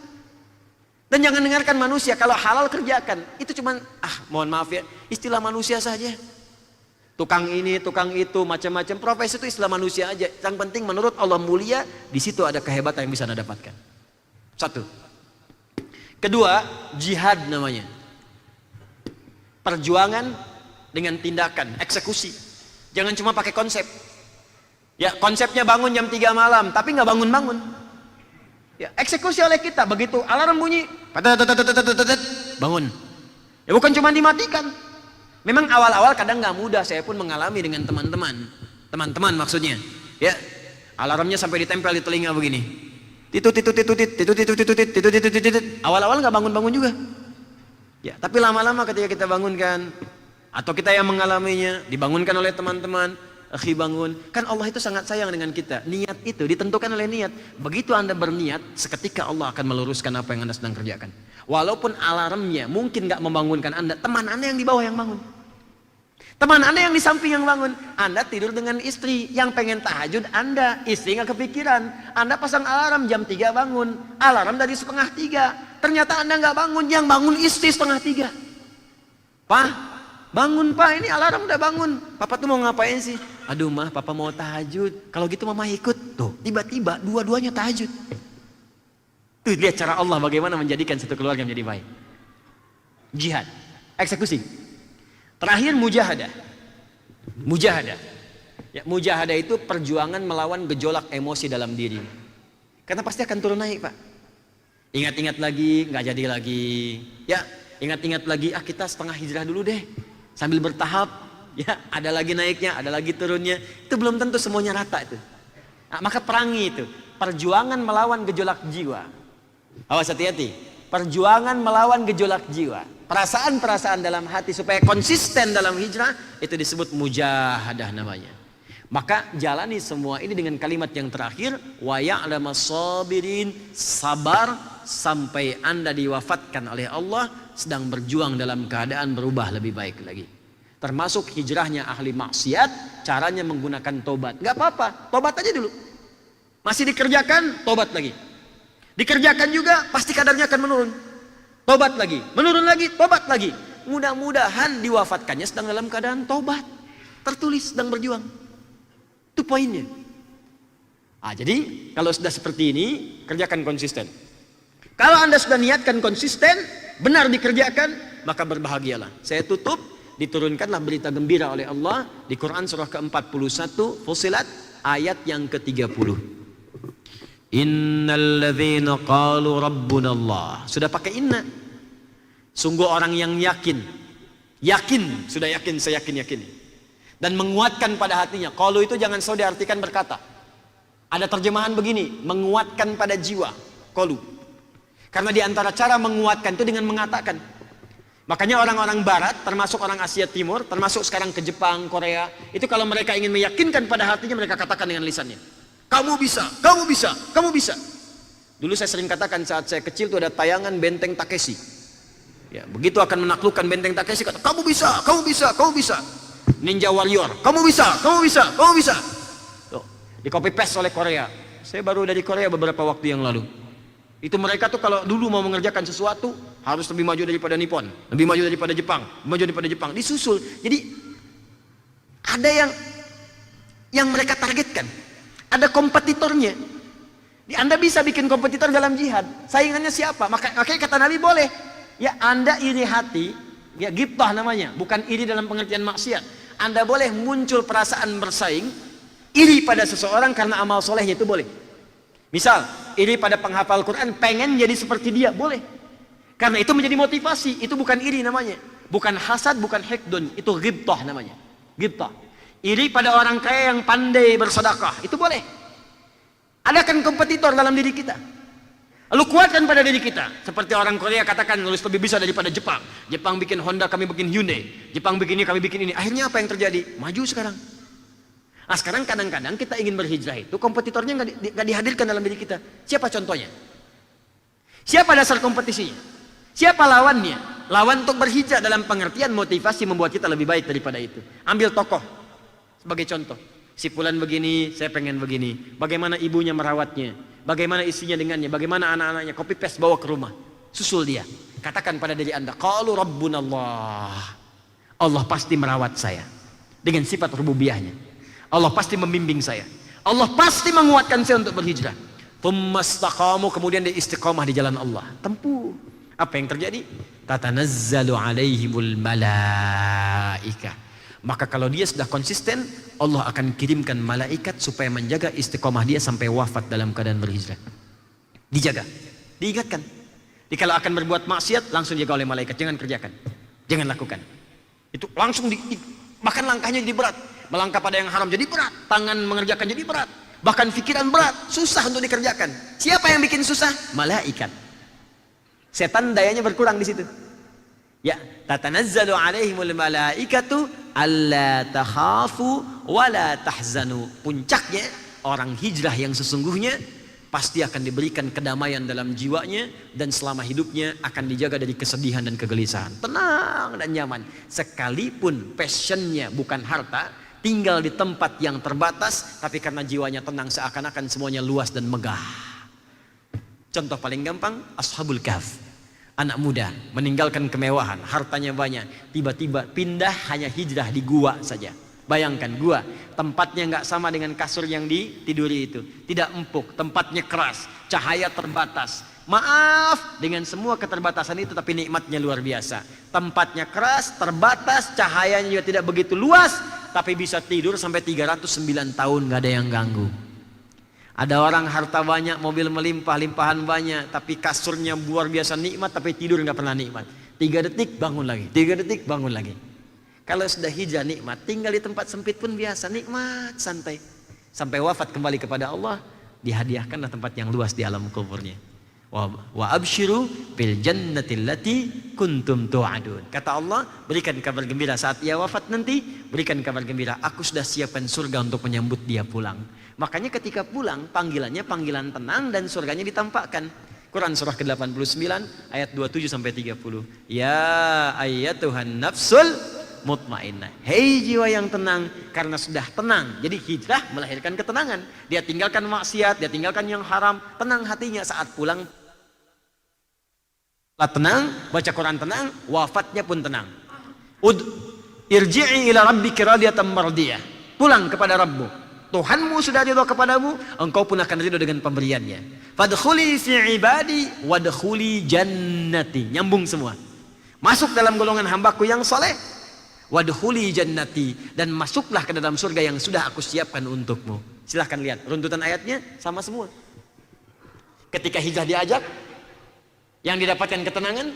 Dan jangan dengarkan manusia, kalau halal kerjakan. Itu cuman, mohon maaf ya, istilah manusia saja. Tukang ini, tukang itu, macam-macam. Profesi itu istilah manusia aja. Yang penting menurut Allah mulia, di situ ada kehebatan yang bisa Anda dapatkan. Satu. Kedua, jihad namanya. Perjuangan dengan tindakan, eksekusi. Jangan cuma pakai konsep. Ya, konsepnya bangun jam 3 malam, tapi nggak bangun-bangun. Ya, eksekusi oleh kita, begitu alarm bunyi, bangun. Ya bukan cuma dimatikan. Memang awal-awal kadang nggak mudah, saya pun mengalami dengan teman-teman. Teman-teman maksudnya. Ya, alarmnya sampai ditempel di telinga begini. Awal-awal nggak bangun-bangun juga. Ya, tapi lama-lama ketika kita bangunkan, atau kita yang mengalaminya, dibangunkan oleh teman-teman, akhi bangun, kan Allah itu sangat sayang dengan kita. Niat itu ditentukan oleh niat. Begitu Anda berniat, seketika Allah akan meluruskan apa yang Anda sedang kerjakan. Walaupun alarmnya mungkin nggak membangunkan Anda, teman Anda yang di bawah yang bangun. Teman Anda yang di samping yang bangun. Anda tidur dengan istri yang pengen tahajud, Anda istri nggak kepikiran. Anda pasang alarm jam 3 bangun, alarm dari 2:30. Ternyata Anda nggak bangun, yang bangun istri 2:30. Pak, bangun Pak, ini alarm udah bangun. Papa tuh mau ngapain sih? Aduh mah, Papa mau tahajud. Kalau gitu Mama ikut. Tuh, tiba-tiba dua-duanya tahajud. Tuh lihat cara Allah bagaimana menjadikan satu keluarga menjadi baik. Jihad, eksekusi. Terakhir mujahadah. Mujahadah. Ya, mujahadah itu perjuangan melawan gejolak emosi dalam diri. Karena pasti akan turun naik, Pak. Ingat-ingat lagi, nggak jadi lagi. Ya, ingat-ingat lagi, kita setengah hijrah dulu deh. Sambil bertahap, ya, ada lagi naiknya, ada lagi turunnya. Itu belum tentu semuanya rata itu. Nah, maka perangi itu. Perjuangan melawan gejolak jiwa. Awas hati-hati. Perjuangan melawan gejolak jiwa. Perasaan-perasaan dalam hati supaya konsisten dalam hijrah, itu disebut mujahadah namanya. Maka jalani semua ini dengan kalimat yang terakhir, wa ya'lamas sabirin, sabar sampai Anda diwafatkan oleh Allah sedang berjuang dalam keadaan berubah lebih baik lagi. Termasuk hijrahnya ahli maksiat, caranya menggunakan tobat. Gak apa-apa, tobat aja dulu. Masih dikerjakan, tobat lagi. Dikerjakan juga, pasti kadarnya akan menurun. Tobat lagi, menurun lagi, tobat lagi. Mudah-mudahan diwafatkannya sedang dalam keadaan tobat. Tertulis sedang berjuang. Itu poinnya. Jadi kalau sudah seperti ini, kerjakan konsisten. Kalau Anda sudah niatkan konsisten, benar dikerjakan, maka berbahagialah. Saya tutup, diturunkanlah berita gembira oleh Allah di Quran surah ke-41 Fussilat ayat yang ke-30. Innal ladzina qalu rabbuna Allah. Sudah pakai inna. Sungguh orang yang yakin. Yakin, sudah yakin, saya yakin. Dan menguatkan pada hatinya. Qalu itu jangan selalu diartikan berkata. Ada terjemahan begini, menguatkan pada jiwa. Qalu. Karena di antara cara menguatkan itu dengan mengatakan. Makanya orang-orang barat, termasuk orang Asia Timur, termasuk sekarang ke Jepang, Korea, itu kalau mereka ingin meyakinkan pada hatinya, mereka katakan dengan lisannya. Kamu bisa, kamu bisa, kamu bisa. Dulu saya sering katakan saat saya kecil itu ada tayangan Benteng Takeshi. Ya, begitu akan menaklukkan Benteng Takeshi, kata, kamu bisa, kamu bisa, kamu bisa. Ninja Warrior, kamu bisa, kamu bisa, kamu bisa. Tuh, di copy paste oleh Korea. Saya baru dari Korea beberapa waktu yang lalu. Itu mereka tuh kalau dulu mau mengerjakan sesuatu harus lebih maju daripada Nippon, lebih maju daripada Jepang, maju daripada Jepang. Disusul. Jadi ada yang mereka targetkan. Ada kompetitornya. Anda bisa bikin kompetitor dalam jihad. Saingannya siapa? Makanya kata Nabi boleh. Ya Anda iri hati, ya ghibtah namanya, bukan iri dalam pengertian maksiat. Anda boleh muncul perasaan bersaing, iri pada seseorang karena amal solehnya, itu boleh. Misal, iri pada penghafal Quran, pengen jadi seperti dia, boleh. Karena itu menjadi motivasi, itu bukan iri namanya. Bukan hasad, bukan hikdun, itu ghibtah namanya. Ghibtah. Iri pada orang kaya yang pandai bersedekah, itu boleh. Adakan kompetitor dalam diri kita. Lalu kuatkan pada diri kita. Seperti orang Korea katakan, harus lebih bisa daripada Jepang. Jepang bikin Honda, kami bikin Hyundai. Jepang bikin ini, kami bikin ini. Akhirnya apa yang terjadi? Maju sekarang. Nah sekarang kadang-kadang kita ingin berhijrah itu, kompetitornya nggak dihadirkan dalam diri kita. Siapa contohnya? Siapa dasar kompetisinya? Siapa lawannya? Lawan untuk berhijrah dalam pengertian motivasi membuat kita lebih baik daripada itu. Ambil tokoh. Sebagai contoh, si fulan begini, saya pengen begini. Bagaimana ibunya merawatnya, bagaimana istrinya dengannya, bagaimana anak-anaknya, copy paste bawa ke rumah. Susul dia. Katakan pada diri Anda, qalu rabbunallah. Allah pasti merawat saya dengan sifat rububiyahnya. Allah pasti membimbing saya. Allah pasti menguatkan saya untuk berhijrah. Tsumastaqamu, kemudian dia istiqamah di jalan Allah. Tempuh. Apa yang terjadi? Tatanazzalu alaihimul malaikah. Maka kalau dia sudah konsisten, Allah akan kirimkan malaikat supaya menjaga istiqomah dia sampai wafat dalam keadaan berhijrah. Dijaga, diingatkan. Kalau akan berbuat maksiat, langsung dijaga oleh malaikat. Jangan kerjakan, jangan lakukan. Itu langsung bahkan langkahnya jadi berat. Melangkah pada yang haram jadi berat. Tangan mengerjakan jadi berat. Bahkan pikiran berat, susah untuk dikerjakan. Siapa yang bikin susah? Malaikat. Setan dayanya berkurang di situ. Ya, tatanazzalu alaihimul malaikatu alla takhafu wa la tahzanu. Puncaknya orang hijrah yang sesungguhnya pasti akan diberikan kedamaian dalam jiwanya, dan selama hidupnya akan dijaga dari kesedihan dan kegelisahan. Tenang dan nyaman. Sekalipun passionnya bukan harta, tinggal di tempat yang terbatas, tapi karena jiwanya tenang, seakan-akan semuanya luas dan megah. Contoh paling gampang, Ashabul Kahf. Anak muda meninggalkan kemewahan, hartanya banyak, tiba-tiba pindah hanya hijrah di gua saja. Bayangkan gua, tempatnya nggak sama dengan kasur yang ditiduri itu. Tidak empuk, tempatnya keras, cahaya terbatas. Maaf, dengan semua keterbatasan itu tapi nikmatnya luar biasa. Tempatnya keras, terbatas, cahayanya juga tidak begitu luas, tapi bisa tidur sampai 309 tahun nggak ada yang ganggu. Ada orang harta banyak, mobil melimpah, limpahan banyak, tapi kasurnya luar biasa nikmat, tapi tidur nggak pernah nikmat. 3 detik bangun lagi, 3 detik bangun lagi. Kalau sudah hijrah nikmat, tinggal di tempat sempit pun biasa, nikmat, santai. Sampai wafat kembali kepada Allah, dihadiahkanlah tempat yang luas di alam kuburnya. Wa absyiru bil jannati allati kuntum tu'adun. Kata Allah, berikan kabar gembira saat ia wafat nanti, berikan kabar gembira, aku sudah siapkan surga untuk menyambut dia pulang. Makanya ketika pulang, panggilannya panggilan tenang dan surganya ditampakkan. Quran surah ke-89 ayat 27 sampai 30. Ya ayyatuhan nafsul mutmainnah. Hei jiwa yang tenang, karena sudah tenang. Jadi hijrah melahirkan ketenangan. Dia tinggalkan maksiat, dia tinggalkan yang haram, tenang hatinya saat pulang. Tenang, baca Quran tenang, wafatnya pun tenang. Irji'i ila rabbiki radiyatan mardiyah. Pulang kepada Rabbmu. Tuhanmu sudah ridho kepadamu, engkau pun akan ridho dengan pemberiannya. Fadkhuli fi ibadi wadkhuli jannati. Nyambung semua. Masuk dalam golongan hambaku yang soleh. Wadkhuli jannati, dan masuklah ke dalam surga yang sudah aku siapkan untukmu. Silahkan lihat runtutan ayatnya sama semua. Ketika hijrah diajak, yang didapatkan ketenangan,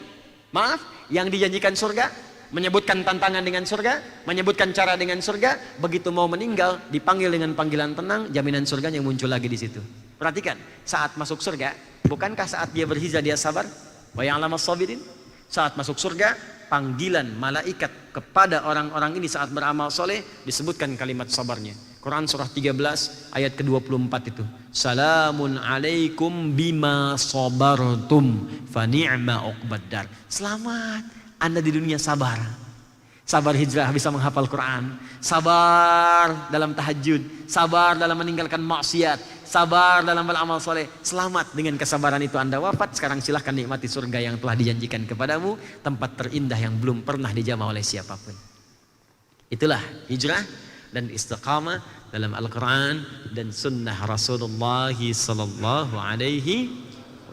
maaf, yang dijanjikan surga, menyebutkan tantangan dengan surga, menyebutkan cara dengan surga. Begitu mau meninggal, dipanggil dengan panggilan tenang, jaminan surganya muncul lagi di situ. Perhatikan, saat masuk surga, bukankah saat dia berhijrah dia sabar? Wa ya'lamas sabirin. Saat masuk surga, panggilan malaikat kepada orang-orang ini saat beramal soleh, disebutkan kalimat sabarnya. Quran surah 13 ayat ke-24 itu. Salamun alaikum bima sabartum fa ni'ma uqbaddar. Selamat, Anda di dunia sabar. Sabar hijrah bisa menghafal Quran, sabar dalam tahajud, sabar dalam meninggalkan maksiat, sabar dalam beramal soleh. Selamat dengan kesabaran itu Anda wafat. Sekarang silahkan nikmati surga yang telah dijanjikan kepadamu, tempat terindah yang belum pernah dijamah oleh siapapun. Itulah hijrah dan istiqamah dalam Al-Quran dan sunnah Rasulullah sallallahu alaihi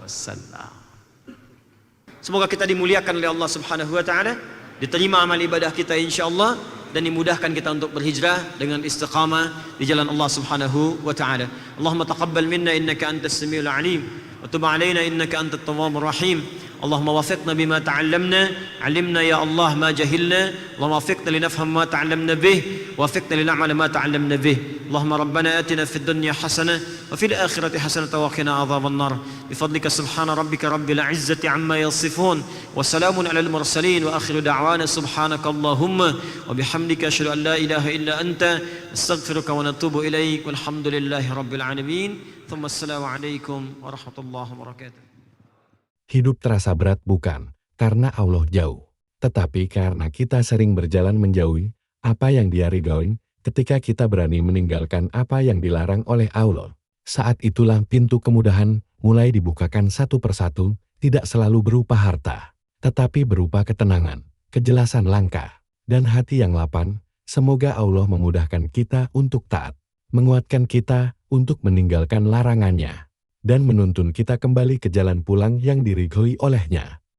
wasallam. Semoga kita dimuliakan oleh Allah subhanahu wa ta'ala, diterima amal ibadah kita insyaallah, dan dimudahkan kita untuk berhijrah dengan istiqamah di jalan Allah subhanahu wa ta'ala. Allahumma taqabbal minna innaka antas samiul alim wa tub alaina innaka antat tawwabur rahim. Allahumma wafiqna bima ta'allamna, alimna ya Allah ma jahilna. Allahumma wafiqna linafham ma ta'allamna bih, wafiqna lin'amal ma ta'allamna bih. Allahumma rabbana atina fid dunya hasanah wa fil akhirati hasanah wa qina adhaban nar. Bifadlika subhana rabbika rabbil izzati amma yasifun wa salamun alal mursalin wa akhiru da'wana subhanaka Allahumma wa bihamdika asyhadu an la ilaha illa anta astaghfiruka wa natubu ilaik. Walhamdulillahi rabbil alamin. Thumma assalamu alaikum warahmatullahi wabarakatuh. Hidup terasa berat bukan karena Allah jauh, tetapi karena kita sering berjalan menjauhi apa yang Dia ridhoi. Ketika kita berani meninggalkan apa yang dilarang oleh Allah, saat itulah pintu kemudahan mulai dibukakan satu persatu, tidak selalu berupa harta, tetapi berupa ketenangan, kejelasan langkah, dan hati yang lapang. Semoga Allah memudahkan kita untuk taat, menguatkan kita untuk meninggalkan larangannya, dan menuntun kita kembali ke jalan pulang yang diridhoi olehnya.